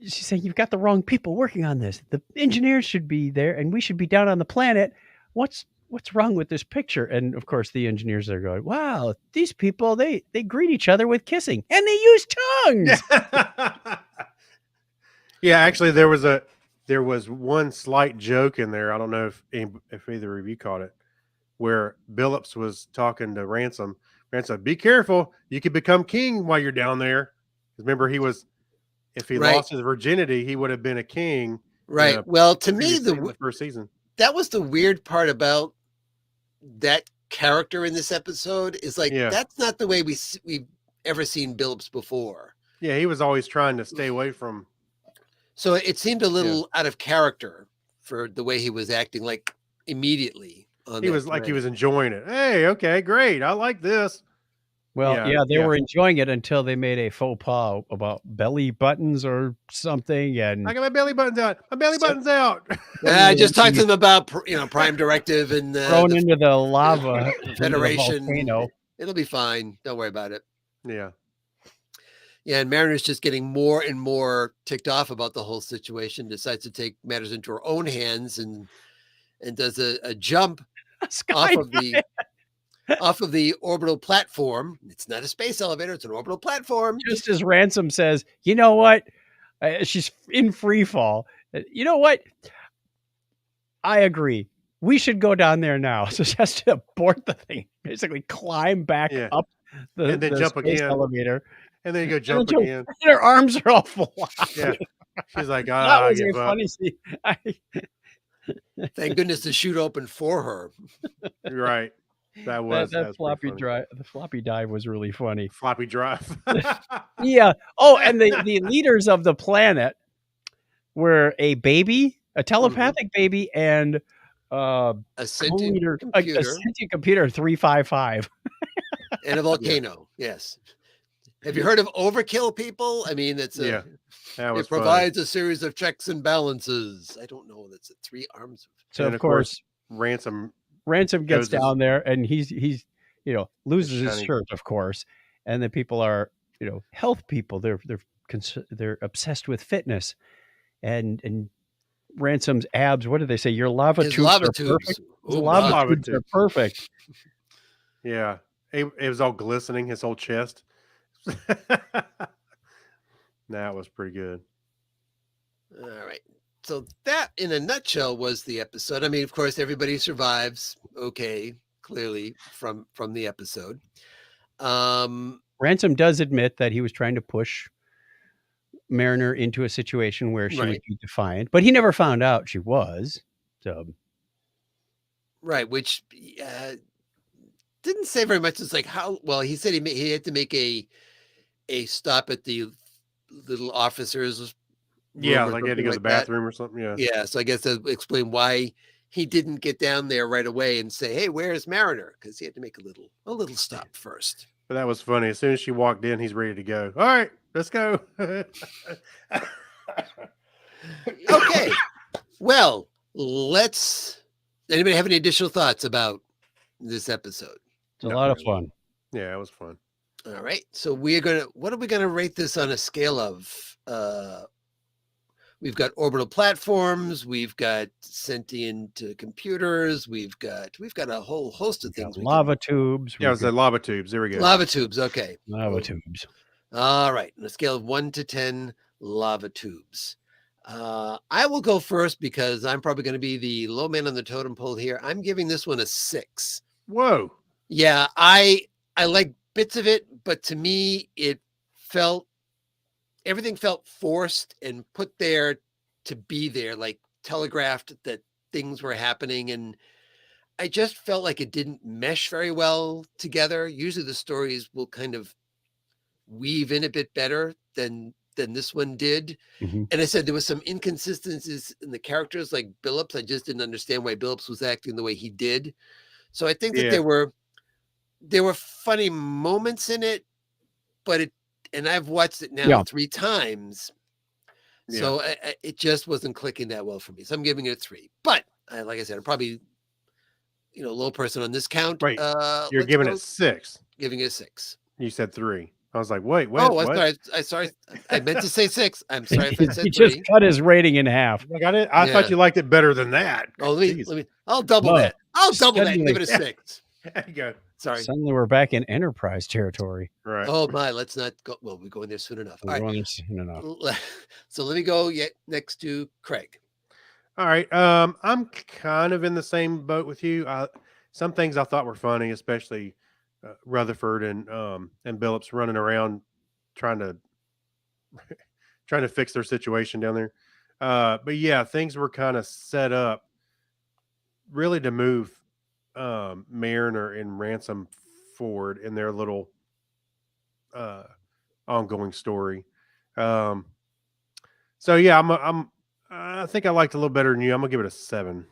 she's saying, "You've got the wrong people working on this. The engineers should be there, and we should be down on the planet. What's wrong with this picture?" And of course, the engineers are going, "Wow, these people they greet each other with kissing, and they use tongues." Yeah, actually, there was one slight joke in there. I don't know if either of you caught it, where Billups was talking to Ransom. Ransom, be careful, you could become king while you're down there. Remember, if he Right. lost his virginity, he would have been a king. Right. a Well, to me, in the first season. that was the weird part about that character in this episode is like, Yeah. that's not the way we've ever seen Billups before. Yeah, he was always trying to stay away from. So it seemed a little out of character for the way he was acting, like immediately. He was like he was enjoying it. Hey, okay, great. I like this. Well, Yeah, they yeah. were enjoying it until they made a faux pas about belly buttons or something, and I got my belly buttons out. My belly So- buttons out. I just talked to them about Prime Directive and thrown the into the lava into the Federation. volcano. It'll be fine. Don't worry about it. Yeah. Yeah, and Mariner's just getting more and more ticked off about the whole situation. Decides to take matters into her own hands and does a jump Sky off of the orbital platform. It's not a space elevator; it's an orbital platform. just as Ransom says, "You know what?" She's in free fall. You know what? I agree. We should go down there now. So she has to abort the thing, basically climb back Yeah. up the, And then the jump space again. elevator. And then you go jump jump. again. And her arms are all floppy. Yeah. She's like, That I was a give up. funny scene. Thank goodness the chute opened for her. Right. That was that was pretty floppy funny. drive. The floppy dive was really funny. Floppy drive. Yeah. Oh, and the leaders of the planet were a baby, a telepathic baby, and A sentient co-leader, a computer sentient computer 355. and a volcano. Yes. Have you heard of overkill, people? I mean, it's Yeah, that was it funny. provides a series of checks and balances. I don't know. That's 3 arms. So And of course, Ransom. Ransom gets goes as- down there and he's loses his Shiny. shirt, of course, and the people are health people. They're obsessed with fitness, and Ransom's abs. What do they say? Your lava His tubes lava are tubes. perfect. His Oh, lava my. Lava tubes are tubes. perfect. Yeah. It was all glistening, his whole chest. That was pretty good. All right. So that, in a nutshell, was the episode. I mean, of course, everybody survives. Okay, clearly from the episode. Ransom does admit that he was trying to push Mariner into a situation where she would Right. be defiant, but he never found out she was. So Right, which didn't say very much. It's like how well he said he had to make a stop at the little officers. Yeah, room or like he had to something go to the that. bathroom or something. Yeah. Yeah, so I guess that explain why he didn't get down there right away and say, "Hey, where's Mariner?" Because he had to make a little stop first. But that was funny. As soon as she walked in, he's ready to go. All right, let's go. Okay, well, let's. Anybody have any additional thoughts about this episode? it's a Not lot of really. fun. Yeah, it was fun. All right, so what are we gonna rate this on a scale of? We've got orbital platforms, we've got sentient computers, we've got a whole host of Got things. we lava tubes. Yeah, it we've was the got lava tubes. There we go. lava tubes. Okay, lava tubes. all right. On a scale of 1 to 10, lava tubes. I will go first because I'm probably going to be the low man on the totem pole here. I'm giving this one a 6. Whoa. Yeah, I like bits of it, but to me, everything felt forced and put there to be there, like telegraphed that things were happening. And I just felt like it didn't mesh very well together. Usually the stories will kind of weave in a bit better than this one did. Mhm. And I said there was some inconsistencies in the characters, like Billups. I just didn't understand why Billups was acting the way he did. So I think that Yeah. there were funny moments in it, but and I've watched it now Yeah. 3 times. Yeah. So it just wasn't clicking that well for me. So I'm giving it a 3. But like I said, I'm probably low person on this count. Wait, You're let's giving go it 6. giving it a 6. You said 3. I was like, wait, Oh, I'm what? sorry. Sorry. I meant to say 6. I'm sorry if I said He just 3. cut his rating in half. Like, I thought Yeah. you liked it better than that. Oh, Jeez. I'll double Whoa. that. I'll double that and give Suddenly- it a 6. There you go. Sorry. Suddenly we're back in Enterprise territory. Right. Oh my, let's not go. Well, we're going there soon enough. All We're right. going there soon enough. So let me go next to Craig. All right. I'm kind of in the same boat with you. Some things I thought were funny, especially Rutherford and Billups running around trying to fix their situation down there. But yeah, things were kind of set up really to move Mariner and Ransom forward in their little ongoing story. So yeah, I think I liked it a little better than you. I'm gonna give it a 7.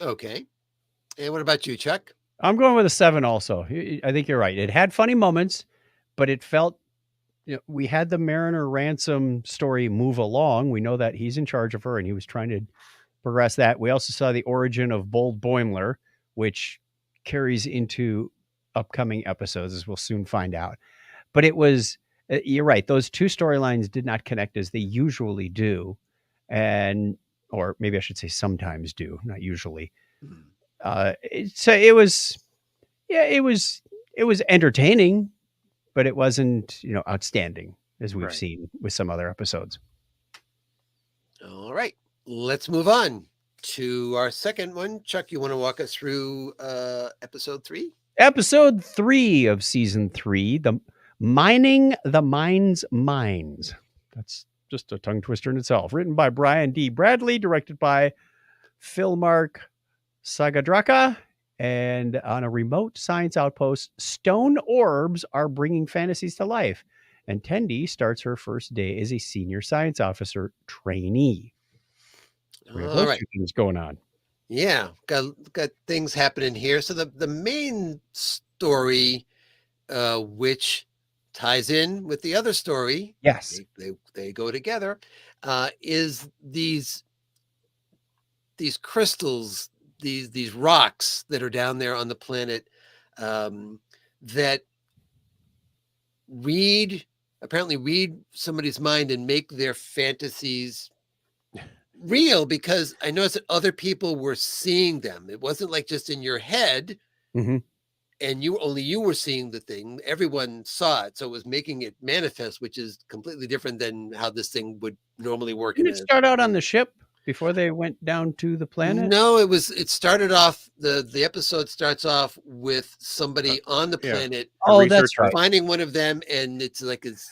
Okay. And what about you, Chuck? I'm going with a 7 also. I think you're right. It had funny moments, but it felt, we had the Mariner Ransom story move along. We know that he's in charge of her and he was trying to progress that. We also saw the origin of Bold Boimler, which carries into upcoming episodes, as we'll soon find out. But it was, you're right. Those two storylines did not connect as they usually do. Or maybe I should say sometimes do, not usually. So it was entertaining, but it wasn't, outstanding as we've Right. seen with some other episodes. All right. Let's move on to our second one. Chuck, you want to walk us through episode 3? Episode 3 of season 3, the Mining the Mind's Mines. That's just a tongue twister in itself. Written by Brian D. Bradley, directed by Philmark Sagadraka. And on a remote science outpost, stone orbs are bringing fantasies to life. And Tendi starts her first day as a senior science officer trainee. We have All those right. two things going on. Yeah, got things happening here. So the main story, which ties in with the other story, Yes. they go together, is these crystals, these rocks that are down there on the planet, that apparently read somebody's mind and make their fantasies real, because I noticed that other people were seeing them. It wasn't like just in your head, Mhm. and you were seeing the thing. Everyone saw it, so it was making it manifest, which is completely different than how this thing would normally work. Didn't it start out on the ship before they went down to the planet? No, it started off, the episode starts off with somebody on the yeah. planet Oh, researcher. that's right. finding one of them, and it's like his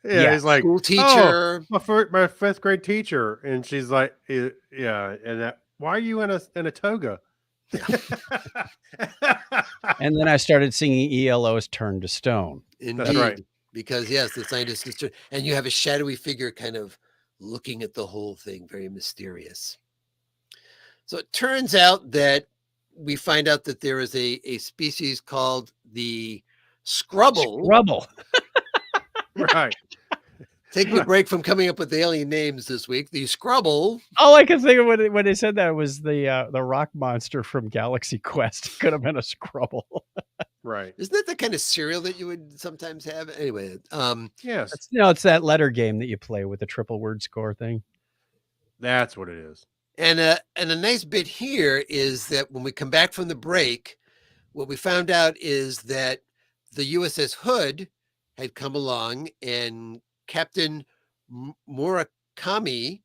Yeah, Yeah. he's like, school teacher. my 5th grade teacher, and she's like, yeah, and why are you in a toga? And then I started singing ELO's Turn to Stone. Indeed, right. because yes, the scientist is and you have a shadowy figure kind of looking at the whole thing, very mysterious. So it turns out that we find out that there is a species called the Scrubble. Rubble. Right. Taking a break from coming up with alien names this week. The Scrubble. All I could think of when they said that was the rock monster from Galaxy Quest. It could have been a Scrubble. Right. Isn't that the kind of cereal that you would sometimes have? Anyway, Yes. It's that letter game that you play with the triple word score thing. That's what it is. and a nice bit here is that when we come back from the break, what we found out is that the USS Hood had come along, and Captain Murakami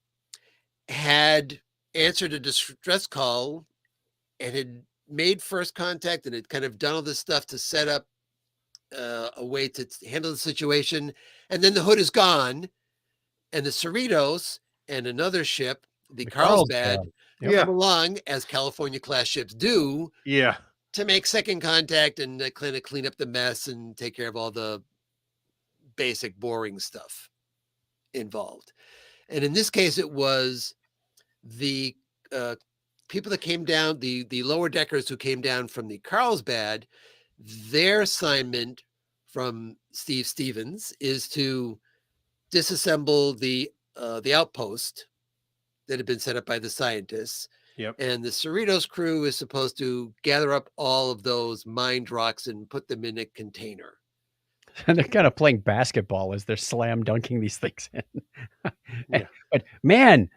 had answered a distress call and had made first contact and had kind of done all this stuff to set up a way to handle the situation. And then the Hood is gone, and the Cerritos and another ship, the Carlsbad, Yep. Yeah. come along, as California class ships do, Yeah. to make second contact and kind of clean up the mess and take care of all the basic boring stuff involved. And in this case, it was the people that came down, the lower deckers who came down from the Carlsbad. Their assignment from Steve Stevens is to disassemble the outpost that had been set up by the scientists. Yep. And the Cerritos crew is supposed to gather up all of those mined rocks and put them in a container. And they're kind of playing basketball as they're slam dunking these things in. Yeah. But man,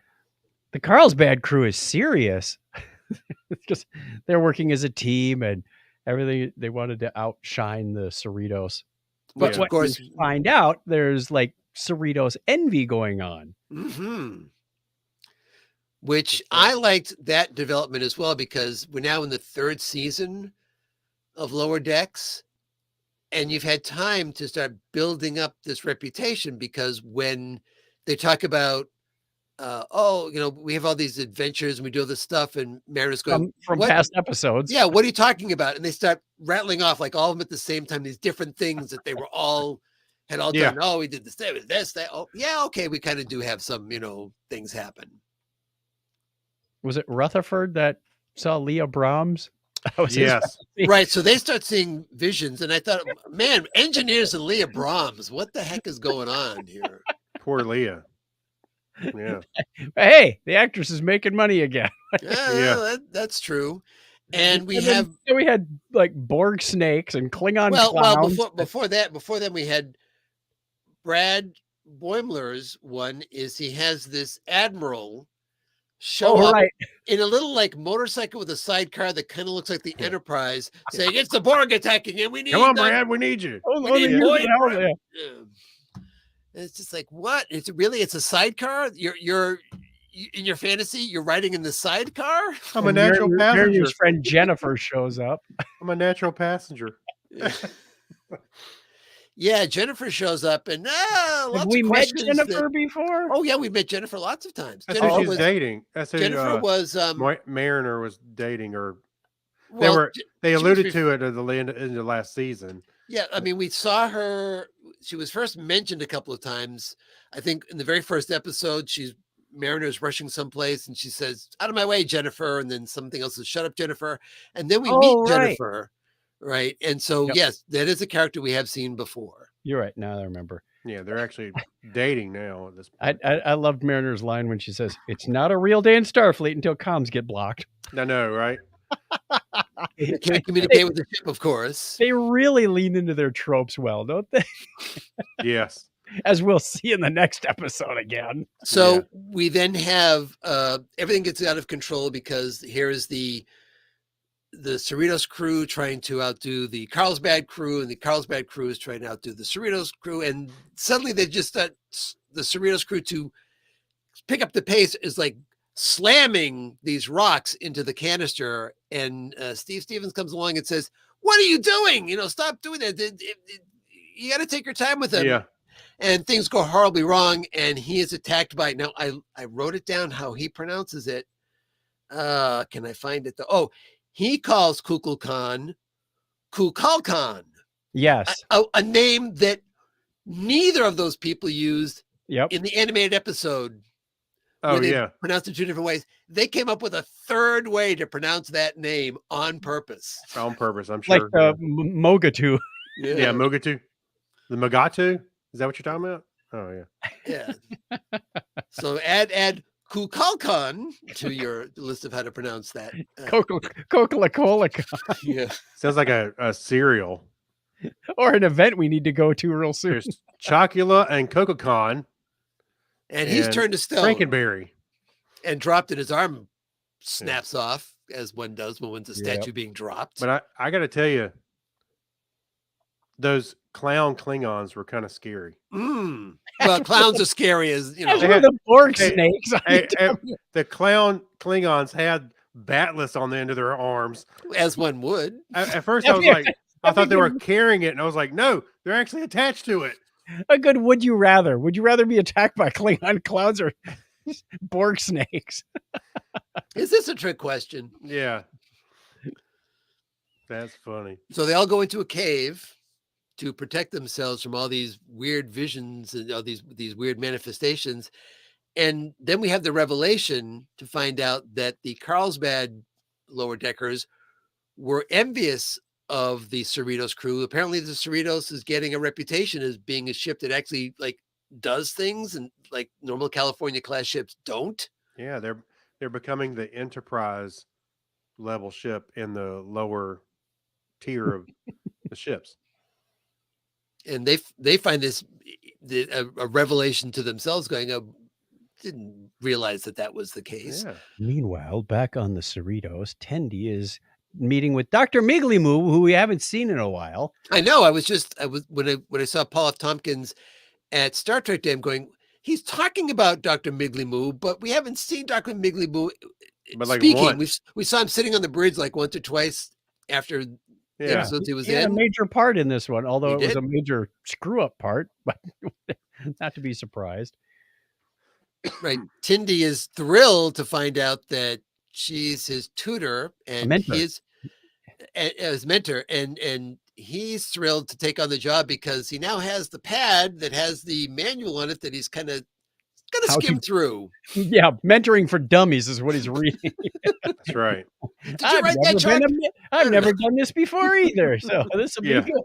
the Carlsbad crew is serious. Because they're working as a team and everything. They wanted to outshine the Cerritos. But Which, Yeah. of course, you find out there's like Cerritos envy going on. which I liked that development as well, because we're now in the third season of Lower Decks, and you've had time to start building up this reputation, because when they talk about, we have all these adventures and we do all this stuff, and Mariners going, From "What? past episodes. Yeah, what are you talking about?" And they start rattling off like all of them at the same time, these different things that they were all had all Yeah. done. Oh, we did this, that. Oh, yeah, okay, we kind of do have some, things happen. Was it Rutherford that saw Leah Brahms? That was his Yes. Right. So they start seeing visions, and I thought, man, engineers and Leah Brahms, what the heck is going on here? Poor Leah. Yeah. Hey, the actress is making money again. Yeah, that's true. And we then- have then we had like Borg snakes and Klingon well clowns. before that we had Brad Boimler's one is he has this admiral show up right. in a little like motorcycle with a sidecar that kind of looks like the Enterprise, saying it's the Borg attacking and we need Come on, them." Brad. We need you. Oh, We need the Boyd, hell, Brad. yeah. And it's just like, what? It's a sidecar? You're in your fantasy, you're riding in the sidecar? I'm a And natural passenger. Mariners friend Jennifer shows up. I'm a natural passenger. Yeah, Jennifer shows up, and lots Have we of met questions. Jennifer before? Oh yeah, we've met Jennifer lots of times. That's Jennifer who she's was dating. That's who Jennifer was Mariner was dating, or well, were- they she was alluded bef- to it at the end of the last season. Yeah, I mean, we saw her. She was first mentioned a couple of times. I think in the very first episode, Mariner's rushing someplace, and she says, "Out of my way, Jennifer," and then something else says, "Shut up, Jennifer." And then we Oh, meet right. Jennifer, right? And so, Yep. yes, that is a character we have seen before. You're right. Now I remember. Yeah, they're actually dating now at this point. I loved Mariner's line when she says, "It's not a real day in Starfleet until comms get blocked." I know, right? They can't communicate with the ship, of course. They really lean into their tropes well, don't they? Yes. As we'll see in the next episode again. So Yeah. we then have everything gets out of control, because here is the Cerritos crew trying to outdo the Carlsbad crew, and the Carlsbad crew is trying to outdo the Cerritos crew, and suddenly they just start the Cerritos crew to pick up the pace is like slamming these rocks into the canister, and Steve Stevens comes along and says, "What are you doing? Stop doing that. You got to take your time with them." Yeah. And things go horribly wrong, and he is attacked by. Now I wrote it down how he pronounces it. Can I find it though? Oh, he calls Kukulkan Kukulkan, Yes. a name that neither of those people used Yep. in the animated episode. Oh, where they yeah. pronounced it two different ways. They came up with a third way to pronounce that name on purpose. On purpose, I'm Like sure. the Mogatu. Yeah, Mogatu. The Mogatu? Is that what you're talking about? Oh, yeah. Yeah. So add Kukulkan to your list of how to pronounce that. Coca-Cola. Yeah. Sounds like a cereal. Or an event we need to go to real soon. There's Chocula and Coca-Con And he's and turned to stone Frankenberry. and dropped, and his arm snaps off, as one does when one's a Yep. statue being dropped. But I got to tell you, those clown Klingons were kind of scary. Well, clowns are scary as Those They were had- the Borg hey, snakes. The clown Klingons had batless on the end of their arms. as one would. At first, I was Yeah, like, I thought they were good. carrying it, and I was like, no, they're actually attached to it. A good would you rather? Would you rather be attacked by Klingon clowns or Borg snakes? Is this a trick question? Yeah. That's funny. So they all go into a cave to protect themselves from all these weird visions and all these weird manifestations. And then we have the revelation to find out that the Carlsbad lower deckers were envious of the Cerritos crew. Apparently the Cerritos is getting a reputation as being a ship that actually like does things, and like normal California class ships don't. Yeah, they're becoming the Enterprise level ship in the lower tier of the ships. and they find this a revelation to themselves, going, "Oh, didn't realize that was the case." Yeah. Meanwhile, back on the Cerritos, Tendi is meeting with Dr. Miglimoo, who we haven't seen in a while. I know. I was when I saw Paul F. Tompkins at Star Trek Day, I'm going, he's talking about Dr. Miglimoo, but we haven't seen Dr. Miglimoo But like speaking. once. We saw him sitting on the bridge like once or twice after the Yeah. episodes he was He had a in. major part in this one, although He it was did. a major screw-up part, but not to be surprised. Right. Tindy is thrilled to find out that she's his tutor and mentor. his as mentor, and he's thrilled to take on the job because he now has the pad that has the manual on it that he's kind of going to How to- skim through. Yeah, mentoring for dummies is what he's reading. That's right. Did you write that, Chuck? I've never done this before either, so this will Yeah. be good.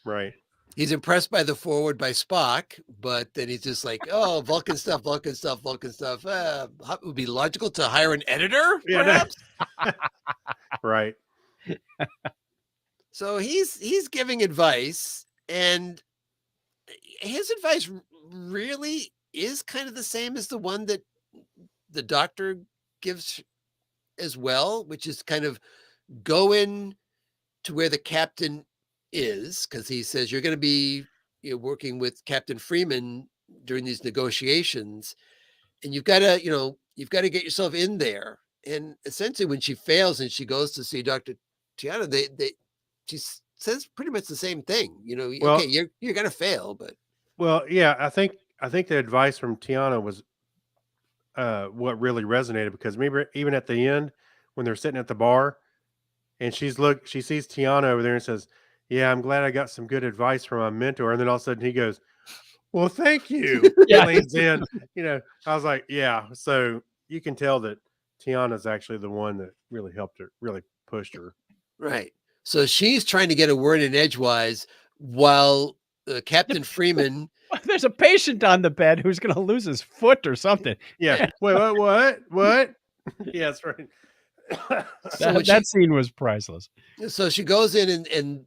Right. He's impressed by the forward by Spock, but then he's just like, "Oh, Vulcan stuff, Vulcan stuff, Vulcan stuff. It would be logical to hire an editor, Yeah, no. perhaps." Right. So he's giving advice, and his advice really is kind of the same as the one that the doctor gives as well, which is kind of go in to where the captain is, because he says you're going to be working with Captain Freeman during these negotiations, and you've got to get yourself in there. And essentially, when she fails and she goes to see Dr. Tiana, she says pretty much the same thing. Well- Okay, you're going to fail, but Well, yeah, I think the advice from Tiana was what really resonated, because maybe even at the end when they're sitting at the bar and she sees Tiana over there and says, "Yeah, I'm glad I got some good advice from my mentor." And then all of a sudden he goes, "Well, thank you." Yeah. Leans in. I was like, yeah. So you can tell that Tiana's actually the one that really helped her, really pushed her. right. So she's trying to get a word in edgewise while Captain Freeman. There's a patient on the bed who's going to lose his foot or something. Yeah. Wait, what? Yeah, that's right. So when That scene was priceless. So she goes in, and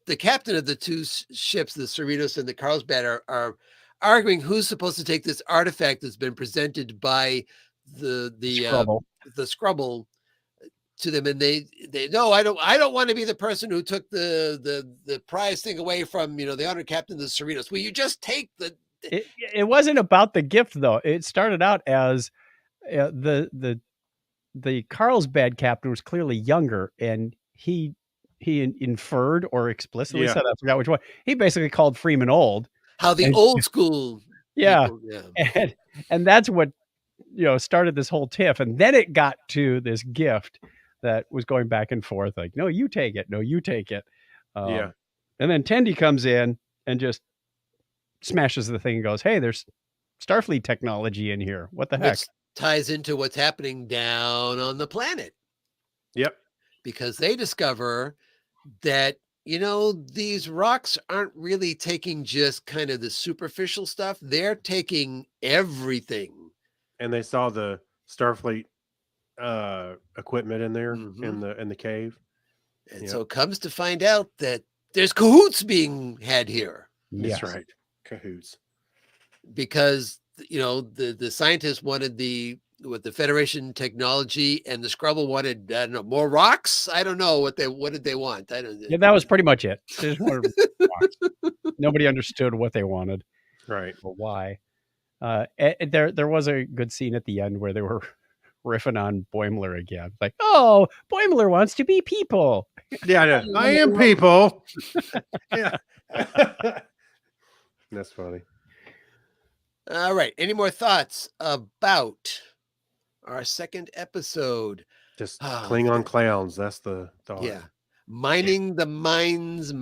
the captain of the two ships, the Cerritos and the Carlsbad, are arguing who's supposed to take this artifact that's been presented by the Scrubble. Scrubble to them, and they no, I don't want to be the person who took the prize thing away from the honored captain of the Cerritos. Will you just take the? It wasn't about the gift though. It started out as the Carlsbad captain was clearly younger, and he inferred or explicitly Yeah. said, I forgot which one. He basically called Freeman old. How the And- old school. Yeah. people- yeah. And that's what started this whole tiff. And then it got to this gift that was going back and forth, like, no, you take it. No, you take it. Yeah. And then Tendi comes in and just smashes the thing and goes, "Hey, there's Starfleet technology in here. What the heck?" Which ties into what's happening down on the planet, Yep. because they discover that these rocks aren't really taking just kind of the superficial stuff. They're taking everything. And they saw the Starfleet equipment in there Mhm. in the cave. And Yep. so it comes to find out that there's cahoots being had here, Yes. That's right. Cahoots. because the scientists wanted the Federation technology, and the Scrubble wanted, I don't know, more rocks. I don't know what did they want. I don't. Yeah, that was pretty much it. They just wanted rocks. Nobody understood what they wanted Right. or why. There was a good scene at the end where they were riffing on Boimler again. Like, oh, Boimler wants to be people. Yeah, I know. I am people. Yeah. That's funny. All right. Any more thoughts about our second episode? Just Ah, Klingon clowns. That's the thought. Yeah. Mining the mines.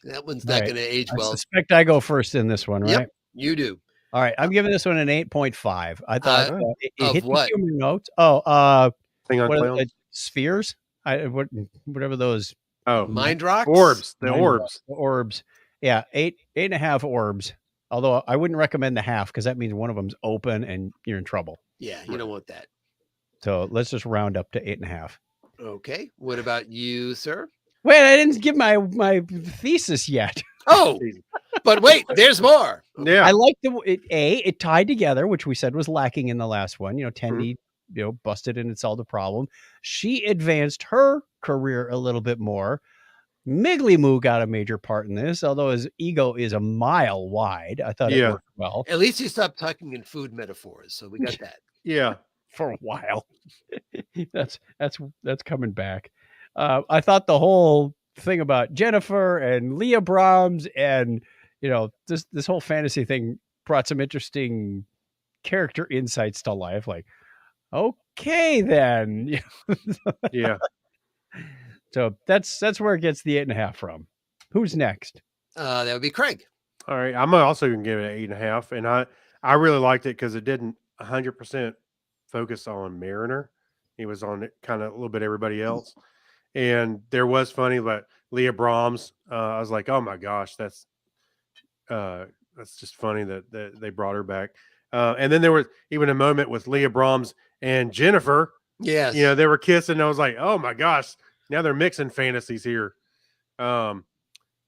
That one's not Right. going to age I well. suspect I go first in this one, right? Yep. You do. All right. I'm giving this one an 8.5. I thought it of hit what? the human notes. Oh, Klingon what are clowns. the spheres? Whatever those Oh, Mind rocks? orbs. The Mind orbs. orbs. Yeah, 8.5 orbs. Although I wouldn't recommend the half, because that means one of them's open and you're in trouble. Yeah, you don't want that. So let's just round up to 8.5. Okay. What about you, sir? Wait, I didn't give my thesis yet. Oh, but wait, there's more. Yeah. I like it tied together, which we said was lacking in the last one. Tendi, busted and it solved the problem. She advanced her career a little bit more. Miggly Moo got a major part in this, although his ego is a mile wide. I thought it Yeah. worked well At least he stopped talking in food metaphors, so we got that. Yeah. for a while. that's coming back. I thought the whole thing about Jennifer and Leah Brahms and this whole fantasy thing brought some interesting character insights to life. Like, okay, then. Yeah. So that's where it gets the 8.5 from. Who's next? That would be Craig. All right. I'm also going to give it an 8.5. And I really liked it because it didn't 100% focus on Mariner. He was on it kind of a little bit everybody else. And there was funny, but Leah Brahms, I was like, oh my gosh, that's just funny that they brought her back. And then there was even a moment with Leah Brahms and Jennifer. Yes. They were kissing. I was like, oh my gosh, now they're mixing fantasies here.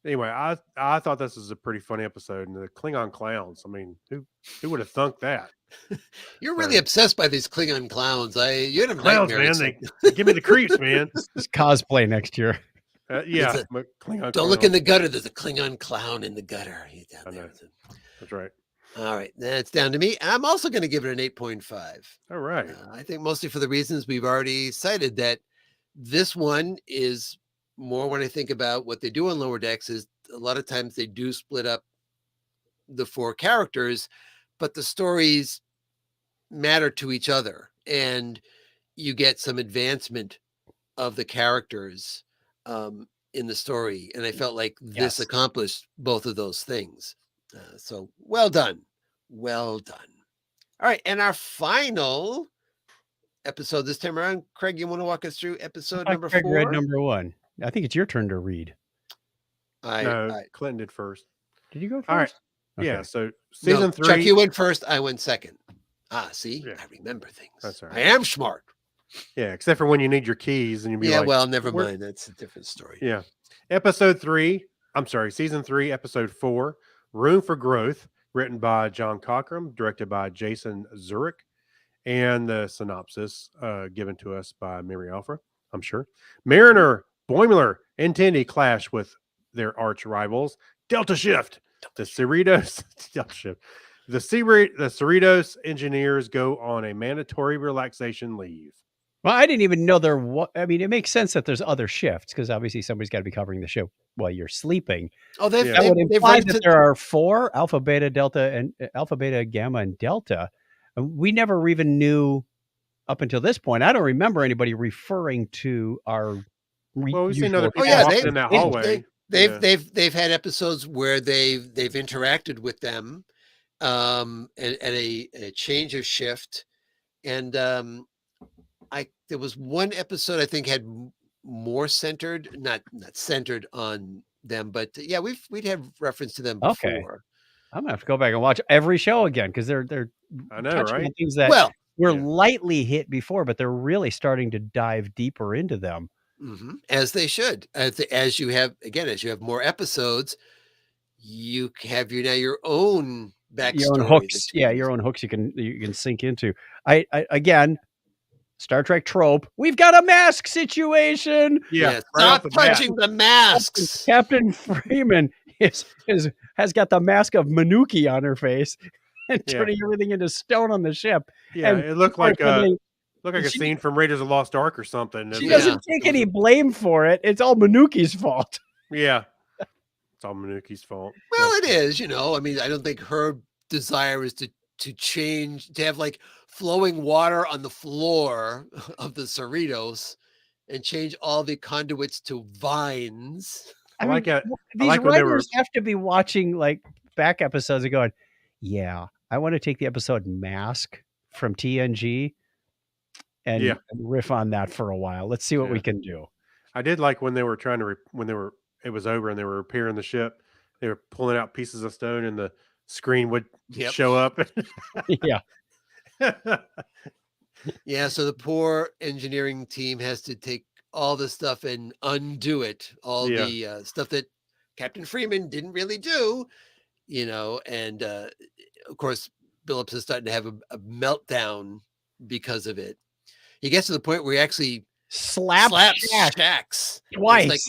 Anyway, I thought this was a pretty funny episode. And the Klingon clowns, I mean, who would have thunk that? You're really obsessed by these Klingon clowns. You'd have Clowns, nightmares. man. They give me the creeps, man. This cosplay next year. Yeah. Don't Klingon look in clown. the gutter. There's a Klingon clown in the gutter. He's down I there. know. That's right. All right. That's down to me. I'm also going to give it an 8.5. All right. I think mostly for the reasons we've already cited, that this one is more when I think about what they do on Lower Decks is a lot of times they do split up the 4 characters, but the stories matter to each other and you get some advancement of the characters in the story. And I felt like this Yes. accomplished both of those things. So well done. Well done. All right. And our final episode this time around, Craig, you want to walk us through episode number Craig 4? read number 1. I think it's your turn to read. No, Clinton did first. Did you go first? All right. Okay. Yeah. So season 3. Chuck, you went first. I went second. See, Yeah. I remember things. That's all right. I am smart. Yeah. Except for when you need your keys and you'll be Yeah, like, well, never "Where-" mind. That's a different story. Yeah. Season 3, episode 4, Room for Growth, written by John Cockrum, directed by Jason Zurich, and the synopsis given to us by Mary Alfra, I'm sure. Mariner, Boimler, and Tendi clash with their arch rivals, Delta Shift. The Cerritos Delta Shift. The Cerritos engineers go on a mandatory relaxation leave. Well, I didn't even know there was. I mean, it makes sense that there's other shifts because obviously somebody's got to be covering the ship while you're sleeping. Oh, they've, Yeah. That would they've imply rented- that there are 4 Alpha, Beta, Delta, and Alpha, Beta, Gamma, and Delta. And we never even knew up until this point. I don't remember anybody referring to our. Well, we've seen other usual people yeah, walking they- in that they- hallway. They've had episodes where they've interacted with them and a change of shift. And there was one episode I think had more centered, not centered on them, but yeah, we'd have reference to them before. Okay. I'm gonna have to go back and watch every show again because they're I know, touching right? on things that Well, were Yeah. lightly hit before, but they're really starting to dive deeper into them. as they should. As you have more episodes, you have your own backstory. Your own hooks, that you yeah, can your own hooks you can sink into. I again, Star Trek trope. We've got a mask situation. Yeah. Yes, right off stop the bat. touching the masks. Captain Freeman has got the mask of Manuki on her face and Yeah. turning everything into stone on the ship. Yeah, And it looked of course, like when a she- scene from Raiders of the Lost Ark or something. she Yeah. doesn't take any blame for it. It's all Manuki's fault. Yeah. It's all Manuki's fault. Well, it is, I mean, I don't think her desire is to change, to have like flowing water on the floor of the Cerritos and change all the conduits to vines. I like it. These like when they were- writers have to be watching like back episodes and going, yeah, I want to take the episode Mask from TNG and Yeah. riff on that for a while. Let's see what we Yeah. can do. I did like when they were trying to it was over and they were repairing the ship. They were pulling out pieces of stone and the screen would Yep. show up. Yeah. Yeah, so the poor engineering team has to take all the stuff and undo it, all Yeah. the stuff that Captain Freeman didn't really do, and of course, Billups is starting to have a meltdown because of it. He gets to the point where he actually Slaps slaps Shax. twice.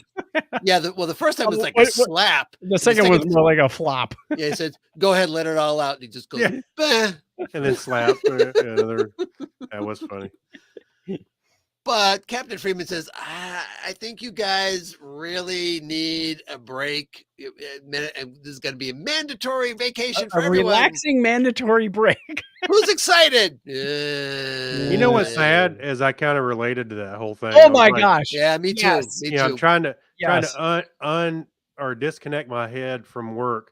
The first time was like a What- slap. The second was more like a flop. Yeah, he said, "Go ahead, let it all out." And he just goes, Yeah. "Bah." And then slap. That was funny. But Captain Freeman says, I think you guys really need a break. And there's going to be a mandatory vacation for A everyone. relaxing mandatory break. Who's excited? You know what's sad is I kind of related to that whole thing. Oh I was my like, gosh. Yeah, me too. Yes. Me Yeah, too. I'm trying Yes. to un or disconnect my head from work,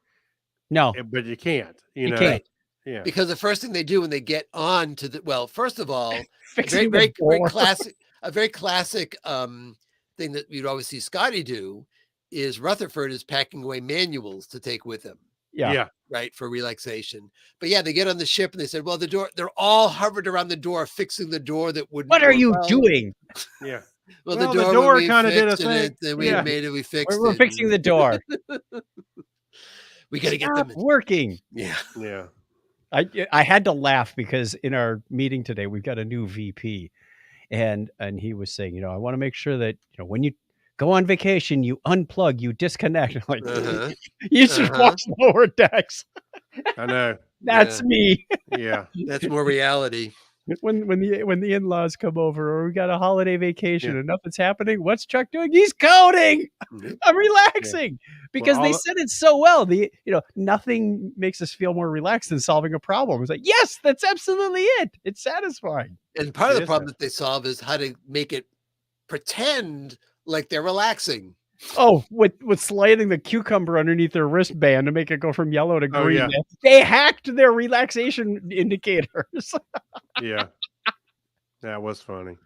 No, but you can't. You know. can't. Yeah. Because the first thing they do when they get on to first of all, a Fixing very, the very, very door. classic, thing that you'd always see Scotty do is Rutherford is packing away manuals to take with him. Yeah. Right, for relaxation. But yeah, they get on the ship and they said, well, the door, they're all hovered around the door, fixing the door that wouldn't. What are work you well. doing? Yeah. Well, Well, the the door, door when we kinda did a fixed thing. it, then we Yeah. made it, we fixed We're it. fixing the door. We got to get Stop them. working. Yeah. Yeah. I had to laugh because in our meeting today we've got a new VP, and he was saying, I want to make sure that when you go on vacation, you unplug, you disconnect. I'm like, Uh-huh. you should watch Lower Decks. I know. That's me. Yeah. That's more reality. When the in-laws come over or we got a holiday vacation Yeah. and nothing's happening, what's Chuck doing? He's coding. Mhm. I'm relaxing because all they the- said it so well. Nothing makes us feel more relaxed than solving a problem. It's like, yes, that's absolutely it. It's satisfying. And part of It the is problem that they solve is how to make it pretend like they're relaxing. Oh, with sliding the cucumber underneath their wristband to make it go from yellow to Oh, green. yeah. They hacked their relaxation indicators. Yeah. That was funny.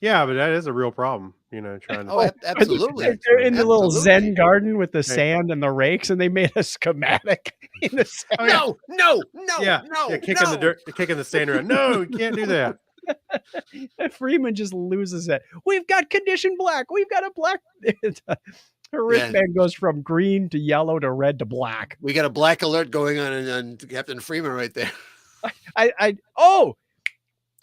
Yeah, but that is a real problem, trying to. Oh, absolutely. They're in the little Zen Absolutely. garden with the Hey. sand and the rakes, and they made a schematic in the sand. Oh, yeah. No, Yeah. no. Kicking the dirt, kicking the sand around. No, you can't do that. Freeman just loses it. We've got condition black. We've got a black. Her wristband goes from green to yellow to red to black. We got a black alert going on Captain Freeman right there.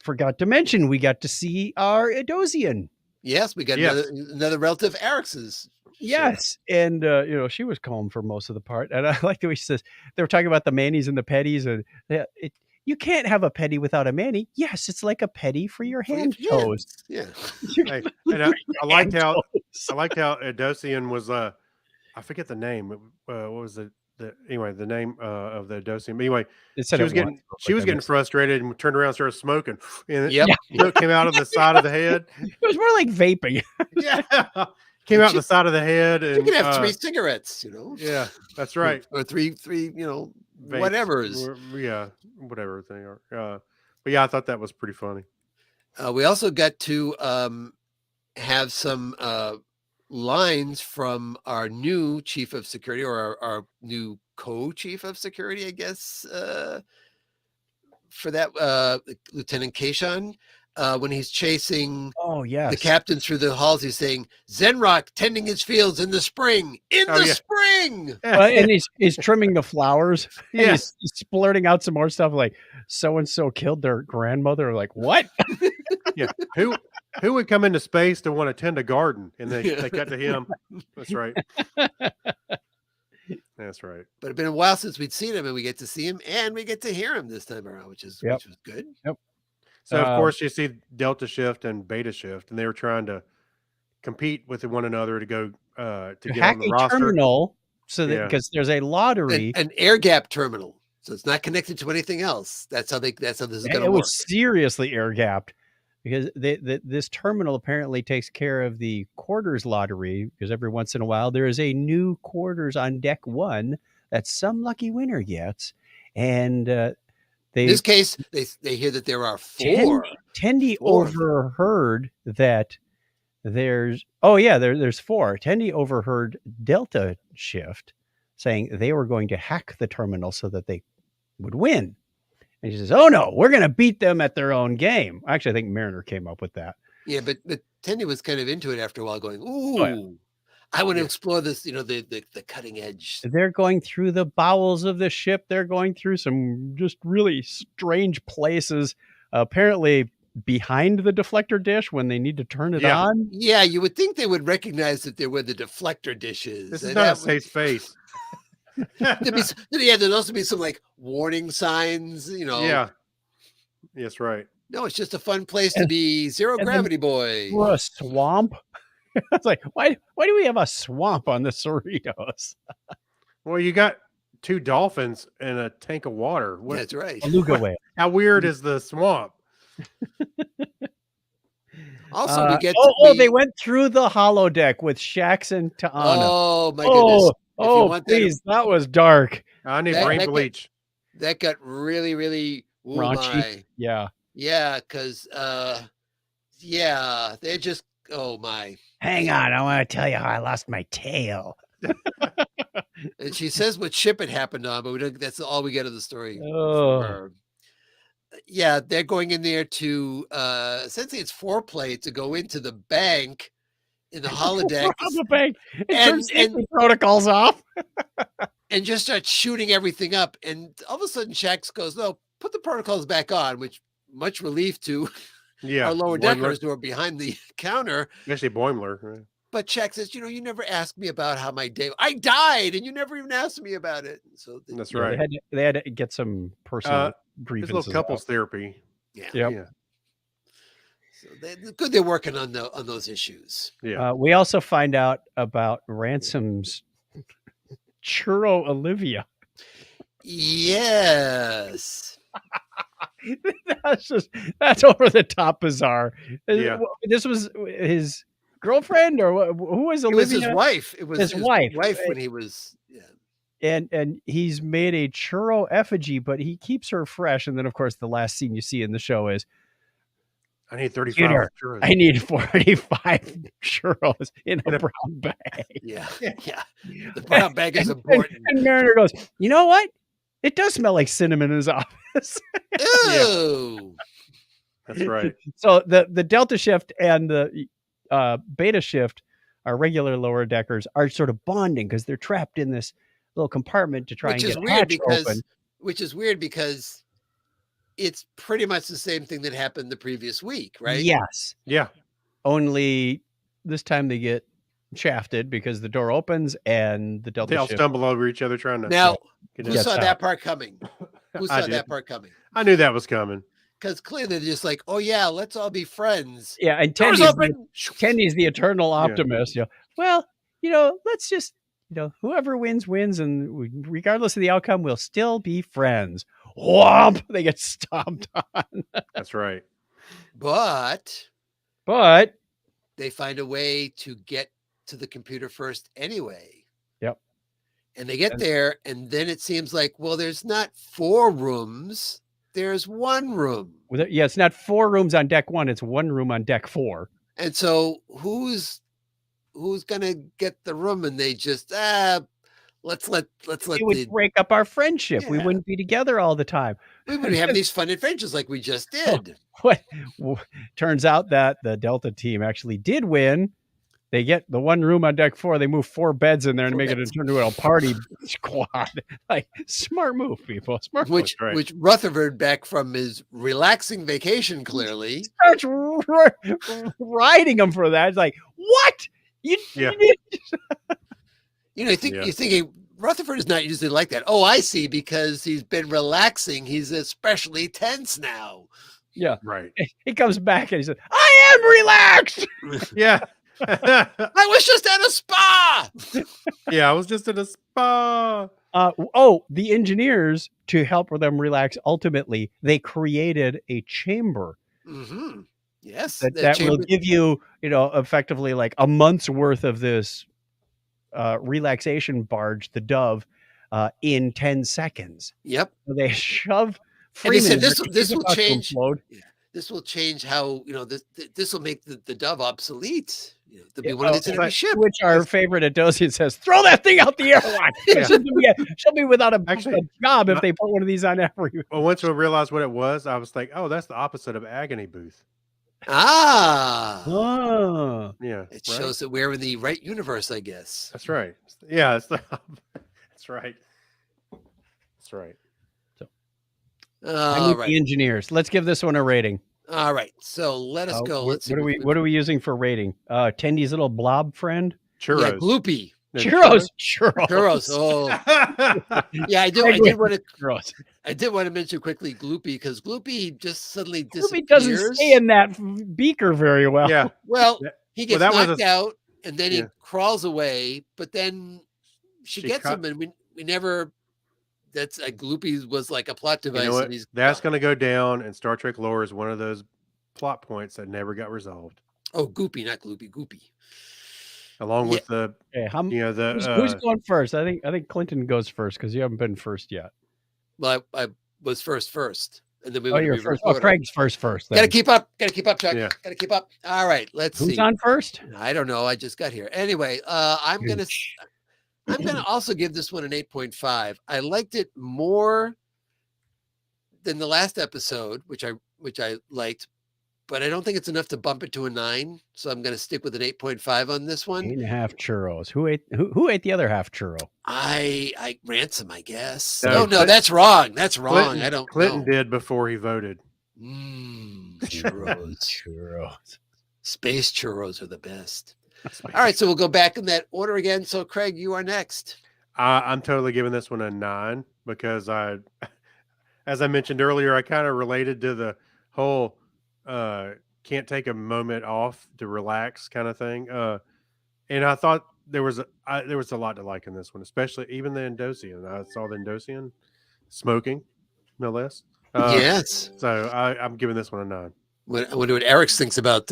Forgot to mention we got to see our Edosian. Yes, we got Yes. another relative, Eric's. Yes, and she was calm for most of the part, and I like the way she says they were talking about the manis and the petties, and you can't have a petty without a mani. Yes, it's like a petty for your hand toes. Yeah. Hey, and I liked how Edosian was. I forget the name. What was the name of the Edosian? But anyway, It said she it was getting once, frustrated and turned around and started smoking, and Yep. smoke came out of the side of the head. It was more like vaping. Yeah, came out the side of the head, and You can have 3 cigarettes, Yeah, that's right. Or three, Vapes, whatever's. yeah, whatever they are. But yeah, I thought that was pretty funny. We also got to have some lines from our new chief of security, or our new co-chief of security, I guess, for that Lieutenant Kayshawn, when he's chasing Oh yes, the captain through the halls. He's saying, Zenrock tending his fields in the spring, spring. And he's trimming the flowers. And Yes. he's blurting out some more stuff like so and so killed their grandmother. Like what? Yeah, who would come into space to want to tend a garden? And they cut to him. That's right. That's right. But it's been a while since we'd seen him, and we get to see him and we get to hear him this time around, which was good. So of course you see Delta Shift and Beta Shift, and they were trying to compete with one another to go to get Hack on the a roster. terminal so that Yeah. because there's a lottery. An air gap terminal, so it's not connected to anything else. That's how this is going It to work. was seriously air gapped because this terminal apparently takes care of the quarters lottery because every once in a while there is a new quarters on deck 1 that some lucky winner gets, and In this case, they hear that there are 4. Tendi Four. overheard that there's 4. Tendi overheard Delta Shift saying they were going to hack the terminal so that they would win. And she says, "Oh no, we're going to beat them at their own game." Actually, I think Mariner came up with that. Yeah, but Tendy was kind of into it after a while, going, "Ooh, Oh, yeah. I want to Yeah. explore this, the cutting edge." They're going through the bowels of the ship. They're going through some just really strange places. Apparently, behind the deflector dish when they need to turn it Yeah. on. Yeah, you would think they would recognize that there were the deflector dishes. This is and not a that would- safe space. there'd also be some like warning signs. Yeah. Yes, right. No, it's just a fun place to be. Zero and then gravity boy. Through a swamp. It's like, why do we have a swamp on the Cerritos? Well, you got 2 dolphins and a tank of water. What? That's right. Beluga whale. How weird is the swamp? Also, we get they went through the holodeck with Shax and Ta'ana. Oh my goodness! Oh, want that- please, that was dark. I need That- brain that got- bleach. That got really, really Raunchy. my. Yeah. Yeah, because they're just my. Hang on, I want to tell you how I lost my tail. And she says what ship it happened on, but we don't. That's all we get of the story. from Oh. her. Yeah, they're going in there to essentially it's foreplay to go into the bank in the holodeck Rob the bank. It And- turns safety protocols off. and just start shooting everything up. And all of a sudden, Shax goes, "No, put the protocols back on," which much relief to Yeah. our lower Boimler. deckers who are behind the counter. Actually, Boimler. Right? But Shax says, "You never asked me about how my day. I died, and you never even asked me about it." So That's Yeah, right. they had to get some personal It's a grievances. little couples out. therapy. yeah, Yep. Yeah. so good. They're working on those issues. Yeah. We also find out about Ransom's churro Olivia. Yes. That's over the top bizarre. Yeah. This was his girlfriend, or who was It was Olivia? his wife. It was His wife. when he was. Yeah. And he's made a churro effigy, but he keeps her fresh. And then, of course, the last scene you see in the show is, I need 35 Junior, churros. I need 45 churros in a brown bag. Yeah. Yeah. The brown bag is And- important. And Mariner goes, you know what? It does smell like cinnamon in his office. Ew. That's right. So the Delta shift and the Beta shift, our regular lower deckers, are sort of bonding because they're trapped in this little compartment to try Which and is get weird hatch because open. it's pretty much the same thing that happened the previous week, right? Yes. Yeah. Only this time they get shafted because the door opens and the Delta They all shift. stumble over each other trying to Now, get who in. Yes. saw out. that part coming? Who I saw did. that part coming? I knew that was coming. Because clearly they're just like, "Oh yeah, let's all be friends." Yeah, and Doors Tendy's open. Tendy's the eternal optimist. Well, let's just, whoever wins, and regardless of the outcome, we'll still be friends. Whomp! They get stomped on. That's right. But But they find a way to get to the computer first anyway. Yep. And they get And- there, and then it seems like, well, there's not 4 rooms, there's 1 room. it's not 4 rooms on deck 1; it's 1 room on deck 4. And so who's gonna get the room? And they just let's let It would the break up our friendship. We Yeah. wouldn't be together all the time. we would have these fun adventures like we just did. What turns out that the Delta team actually did win. They get the 1 room on deck 4. They move 4 beds in there and 4 make it beds. into a party squad. Like, smart move, people. Smart move. Which right. which Rutherford, back from his relaxing vacation, clearly. Starts riding them for that. It's like, what? You Yeah. You think Yeah. you're thinking Rutherford is not usually like that. Oh, I see, because he's been relaxing. He's especially tense now. Right. he comes back and he says, I am relaxed. Yeah. I was just at a spa. Yeah. I was just in a spa. The engineers, to help them relax, ultimately, they created a chamber Mm-hmm. Yes, that that will chamber- give you, effectively like a month's worth of this relaxation barge, the Dove, in 10 seconds. Yep. So they shove And they Freeman said in there this 'cause this he's will about to change. implode. This will change how this will make the Dove obsolete. There'll be Yeah, one of these in it's every like- ship. Which our favorite Adosian says, throw that thing out the airlock. Yeah. She'll be without a Actually, job if my- they put one of these on every. Well, once we realized what it was, I was like, oh, that's the opposite of agony booth. Ah, Oh, Yeah, it right? shows that we're in the right universe, I guess. That's right. Yeah, that's right. That's right. I All need right. the engineers. Let's give this one a rating. All right. So let us go. Let's see. What are we using for rating? Tendy's little blob friend? Yeah, Churros. Gloopy. No, Churros. Churros. Oh, yeah. I Craig did went want to. churros. I did want to mention quickly Gloopy because Gloopy just suddenly Ruby disappears. doesn't stay in that beaker very well. Yeah. Well, That- he well, gets that was knocked out and then he yeah. crawls away, but then she gets cut- him, and we never. That's Gloopy was like a plot You device, know what? and he's That's gone. going to go down in Star Trek lore as one of those plot points that never got resolved, Oh, Goopy, not Gloopy, Goopy. along Yeah. with the Okay, the who's going first? I think Clinton goes first because you haven't been first yet. Well, I was first, and then we Oh, went in you're reverse first. Oh, order. Craig's first. Got to Then. keep up. Got to keep up, Chuck. Yeah. Got to keep up. All right, let's Who's see. on first? I don't know. I just got here. Anyway, I'm gonna also give this one an 8.5. I liked it more than the last episode, which I liked, but I don't think it's enough to bump it to a 9. So I'm gonna stick with an 8.5 on this one. 8.5 churros. Who ate the other half churro? I Ransom, I guess. No, No, that's wrong. That's wrong. Clinton, I don't Clinton know. did before he voted. Churros. Churros. Space churros are the best. All right, so we'll go back in that order again. So Craig, you are next. I'm totally giving this one a 9 because as I mentioned earlier, I kind of related to the whole can't take a moment off to relax kind of thing. And I thought there was a lot to like in this one, especially even the Endosian. I saw the Endosian smoking, no less. Yes. So I'm giving this one a 9. I wonder what Eric thinks about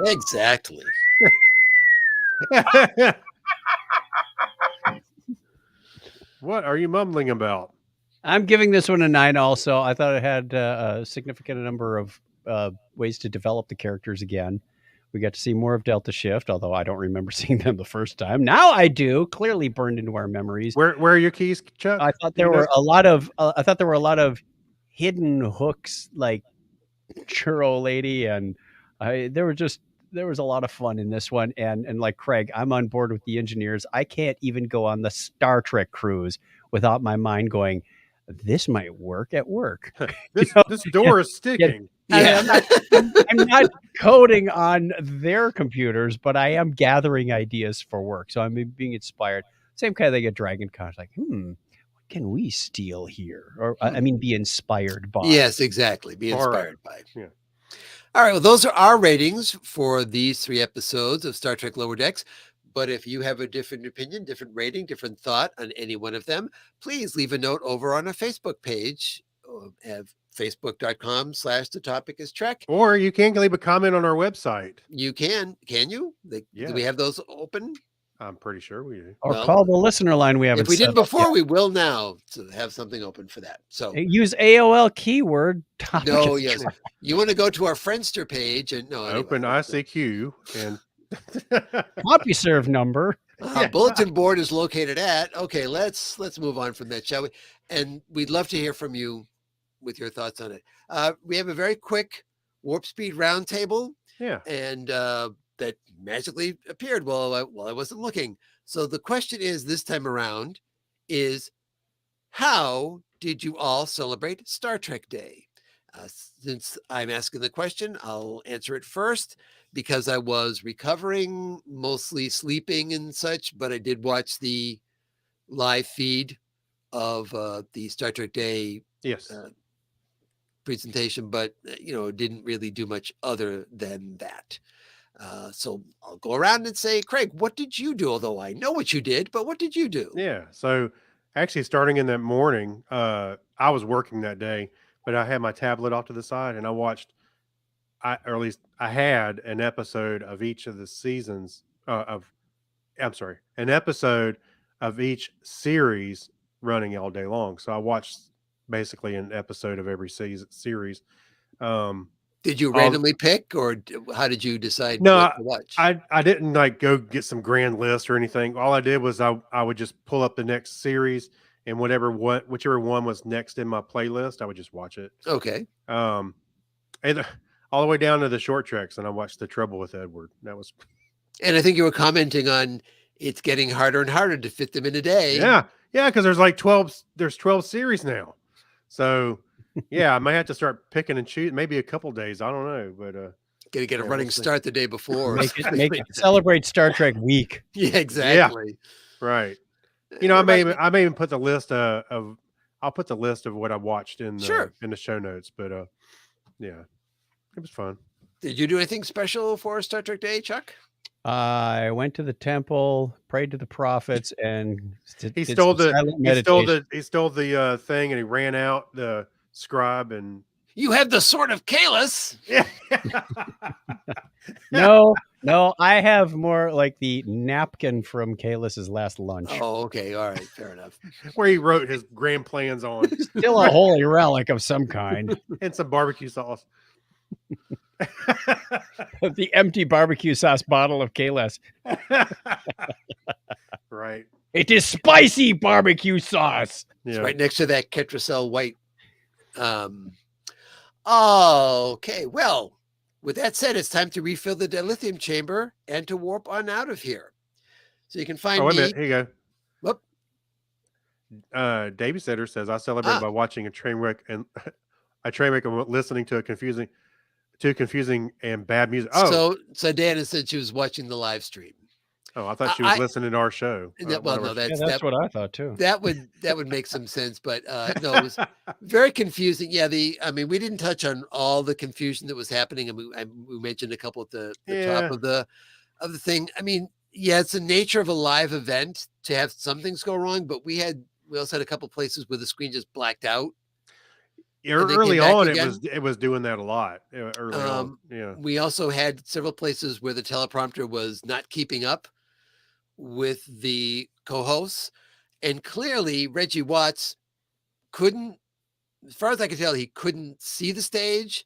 exactly. What are you mumbling about? I'm giving this one a 9 also. I thought it had a significant number of ways to develop the characters again. We got to see more of Delta Shift, although I don't remember seeing them the first time. Now I do, clearly burned into our memories. Where are your keys, Chuck? I thought there were a lot of hidden hooks like Churro Lady, and there was a lot of fun in this one. And like Craig, I'm on board with the engineers. I can't even go on the Star Trek cruise without my mind going, this might work at work. This door is sticking. Yeah. I'm not coding on their computers, but I am gathering ideas for work. So I'm being inspired. Same kind of thing at Dragon Con. It's like, what can we steal here? Or I mean, be inspired by. Yes, exactly. Be All right. inspired by. Yeah. All right. Well, those are our ratings for these 3 episodes of Star Trek Lower Decks. But if you have a different opinion, different rating, different thought on any one of them, please leave a note over on our Facebook page at facebook.com/the topic is Trek. Or you can leave a comment on our website. You can you? Do we have those open? I'm pretty sure we do. Or Well, call the listener line we haven't If we set didn't up before, yet. we will now to have something open for that. So Use AOL keyword. topic no, is yes. Trek. You want to go to our Friendster page and no, anyway. Open ICQ and CompuServe number. Bulletin board is located at. Okay, let's move on from that, shall we? And we'd love to hear from you with your thoughts on it. We have a very quick warp speed roundtable, yeah. and that magically appeared while I wasn't looking. So the question is this time around is, how did you all celebrate Star Trek Day? Since I'm asking the question, I'll answer it first because I was recovering, mostly sleeping and such, but I did watch the live feed of the Star Trek Day Yes. presentation, but didn't really do much other than that. So I'll go around and say, Craig, what did you do? Although I know what you did, but what did you do? Yeah. So actually starting in that morning, I was working that day, but I had my tablet off to the side and I watched, or at least I had an episode of each of the seasons an episode of each series running all day long. So I watched basically an episode of every series. Did you randomly pick, or how did you decide No, what to watch? I didn't like go get some grand list or anything. All I did was I would just pull up the next series and whichever one was next in my playlist, I would just watch it. Okay. And all the way down to the short treks, and I watched The Trouble with Edward. That was And I think you were commenting on it's getting harder and harder to fit them in a day. yeah, because there's like 12. There's 12 series now, so yeah, I might have to start picking and choosing. Maybe a couple days. I don't know, but Gonna get a Yeah, running we'll see. start the day before. Make it celebrate Star Trek week. Yeah, exactly. right. You know, I Right. may even put the list of I'll put the list of what I watched in Sure. in the show notes. But yeah, it was fun. Did you do anything special for Star Trek Day, Chuck? I went to the temple, prayed to the prophets, and He did stole some the silent he stole the thing, and he ran out the scribe and You have the Sword of Kalis. yeah. No, I have more like the napkin from Kalis's last lunch. Oh, okay. All right. Fair enough. Where he wrote his grand plans on Still a holy relic of some kind. and some barbecue sauce. The empty barbecue sauce bottle of Kalis. Right. It is spicy barbecue sauce. It's Yeah. right next to that Ketracel white. Okay. Well, with that said, it's time to refill the dilithium chamber and to warp on out of here. So you can find Oh, wait a me. minute. Here you go. Whoop. Davy Sitter says I celebrate Ah. by watching a train wreck and listening to confusing and bad music. Oh, So Dana said she was watching the live stream. I thought she was I- listening to our show. Well, Whatever. no, Yeah, that's that's what I thought too. that would make some sense, but no, it was very confusing. Yeah, we didn't touch on all the confusion that was happening, and we mentioned a couple at the Yeah. top of the thing. I mean, yeah, it's the nature of a live event to have some things go wrong, but we also had a couple places where the screen just blacked out. Yeah, and they early came back on, again? it was doing that a lot. Early on, yeah. We also had several places where the teleprompter was not keeping up with the co-hosts, and clearly Reggie Watts couldn't, as far as I could tell, he couldn't see the stage.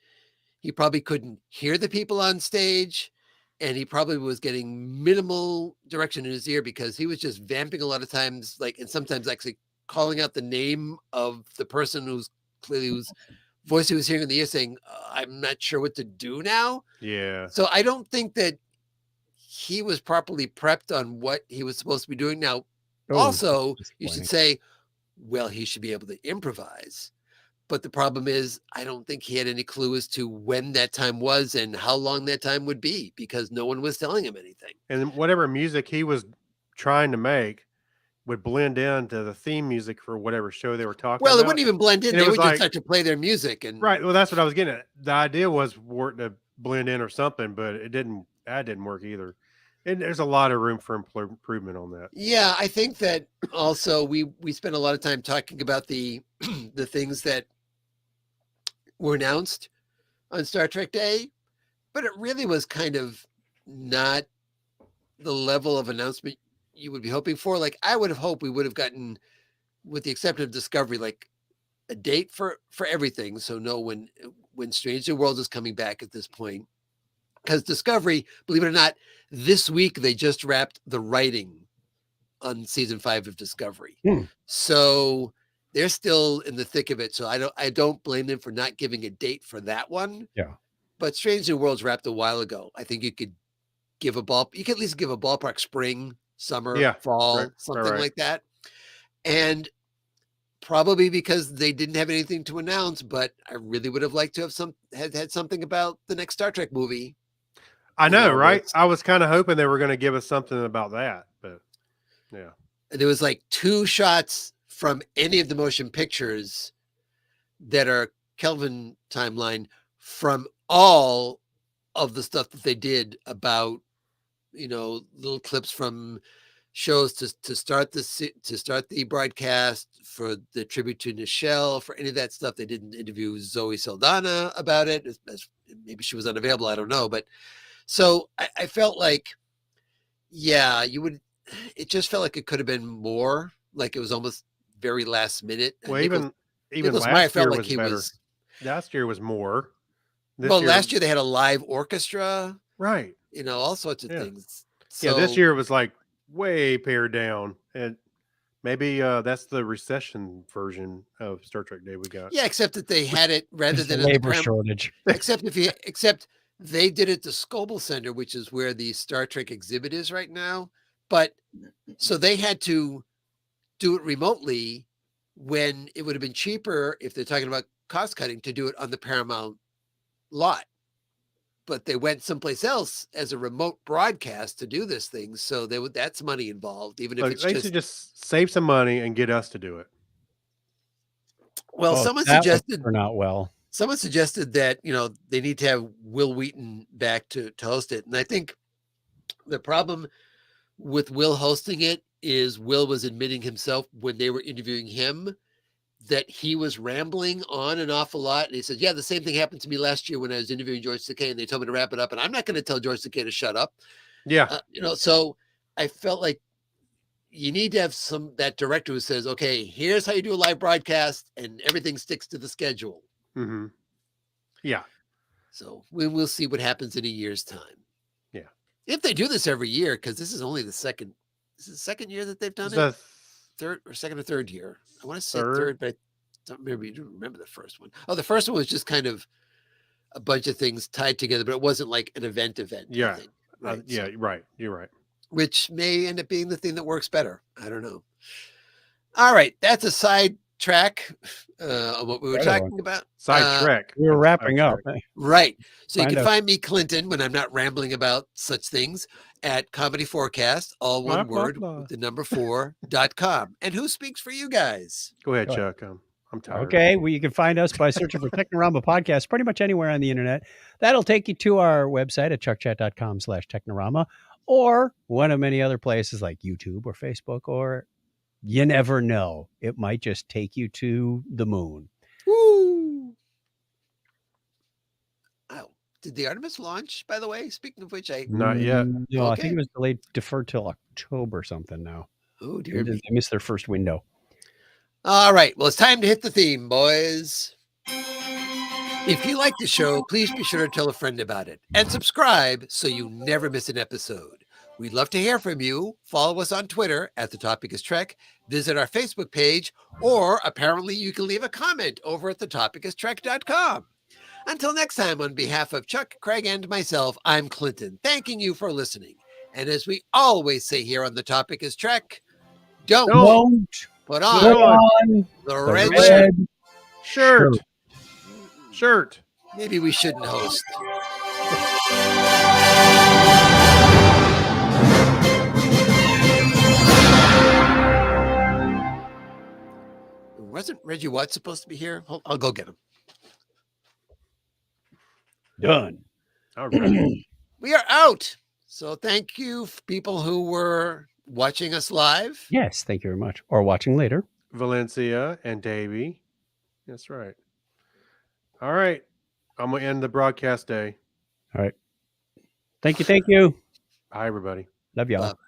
He probably couldn't hear the people on stage, and he probably was getting minimal direction in his ear because he was just vamping a lot of times, and sometimes actually calling out the name of the person whose voice he was hearing in the ear, saying, "I'm not sure what to do now." Yeah. So I don't think that he was properly prepped on what he was supposed to be doing. Now, Oh, also, that's you should disappointing. say, well, he should be able to improvise. But the problem is, I don't think he had any clue as to when that time was and how long that time would be because no one was telling him anything. And whatever music he was trying to make would blend into the theme music for whatever show they were talking Well, it about. wouldn't even blend in. And it They was would just like- start to play their music. And Right. Well, that's what I was getting at. The idea was for it to blend in or something, but it didn't. That didn't work either. And there's a lot of room for improvement on that. Yeah, I think that also we spent a lot of time talking about the the things that were announced on Star Trek Day, but it really was kind of not the level of announcement you would be hoping for. Like I would have hoped we would have gotten, with the exception of Discovery, like a date for everything, so know when Strange New Worlds is coming back at this point. Because Discovery, believe it or not, this week they just wrapped the writing on season 5 of Discovery. So they're still in the thick of it. So I don't blame them for not giving a date for that one. Yeah. But Strange New Worlds wrapped a while ago. I think you could you could at least give a ballpark spring, summer, Yeah, fall, right, something right. like that. And probably because they didn't have anything to announce, but I really would have liked to have had something about the next Star Trek movie. I know, know, right? it's- I was kind of hoping they were going to give us something about that, but yeah. There was like 2 shots from any of the motion pictures that are Kelvin timeline from all of the stuff that they did about, little clips from shows to start the broadcast, for the tribute to Nichelle, for any of that stuff. They didn't interview Zoe Saldana about it. Maybe she was unavailable. I don't know. But so I felt like, yeah, it just felt like it could have been more. Like it was almost very last minute. Well, even Nicholas Meyer last year felt like was he better. was. Last year was more. This Last year they had a live orchestra, right? all sorts of Yeah. things. Yeah, this So- year was like way pared down, and Maybe that's the recession version of Star Trek Day we got. Yeah, except that they had it rather There's a than in the labor shortage. except they did it at the Scoble Center, which is where the Star Trek exhibit is right now. But so they had to do it remotely when it would have been cheaper, if they're talking about cost cutting, to do it on the Paramount lot. But they went someplace else as a remote broadcast to do this thing. So that's money involved, even if Look, it's they should just save some money and get us to do it. well, Oh, someone that would suggested turn out well. someone suggested that, they need to have Will Wheaton back to host it. And I think the problem with Will hosting it is Will was admitting himself when they were interviewing him that he was rambling on an awful lot. And he said, yeah, the same thing happened to me last year when I was interviewing George Takei and they told me to wrap it up. And I'm not going to tell George Takei to shut up. Yeah. So I felt like you need to have that director who says, okay, here's how you do a live broadcast and everything sticks to the schedule. Mm-hmm. Yeah. So we'll see what happens in a year's time. Yeah. If they do this every year, because this is only the second year that they've done It's it. the Second or third year. I want to say Third. third, but I don't remember. You don't remember the first one. Oh, the first one was just kind of a bunch of things tied together, but it wasn't like an event. Yeah. Thing, right? Yeah, right. You're right. Which may end up being the thing that works better. I don't know. All right. That's a side track on what we were Right talking on. about. Side Trek. We were wrapping up. Right. So you Find can us. find me, Clinton, when I'm not rambling about such things at Comedy Forecast, all Blah, one blah, word, blah. with the number 4.com. And who speaks for you guys? Go ahead, Go Chuck. I'm tired. Okay, well, you can find us by searching for Technorama Podcast pretty much anywhere on the internet. That'll take you to our website at chuckchat.com/Technorama or one of many other places like YouTube or Facebook, or you never know. It might just take you to the moon. Woo! Oh, did the Artemis launch, by the way? Speaking of which, Not yet. No, I Okay. think it was delayed, deferred till October something now. oh, They dear me. missed their first window. All right. Well, it's time to hit the theme, boys. If you like the show, please be sure to tell a friend about it and subscribe so you never miss an episode. We'd love to hear from you. Follow us on Twitter at The Topic is Trek. Visit our Facebook page, or apparently you can leave a comment over at thetopicistrek.com. Until next time, on behalf of Chuck, Craig, and myself, I'm Clinton, thanking you for listening. And as we always say here on The Topic is Trek, don't Don't put put on on the the red red shirt. Shirt. Maybe we shouldn't host. Wasn't Reggie Watts supposed to be here? I'll go get him. Done. All right. We are out. So thank you, people who were watching us live. Yes, thank you very much. Or watching later. Valencia and Davey. That's right. All right. I'm going to end the broadcast day. All right. Thank you. Thank you. Bye, everybody. Love y'all. Love.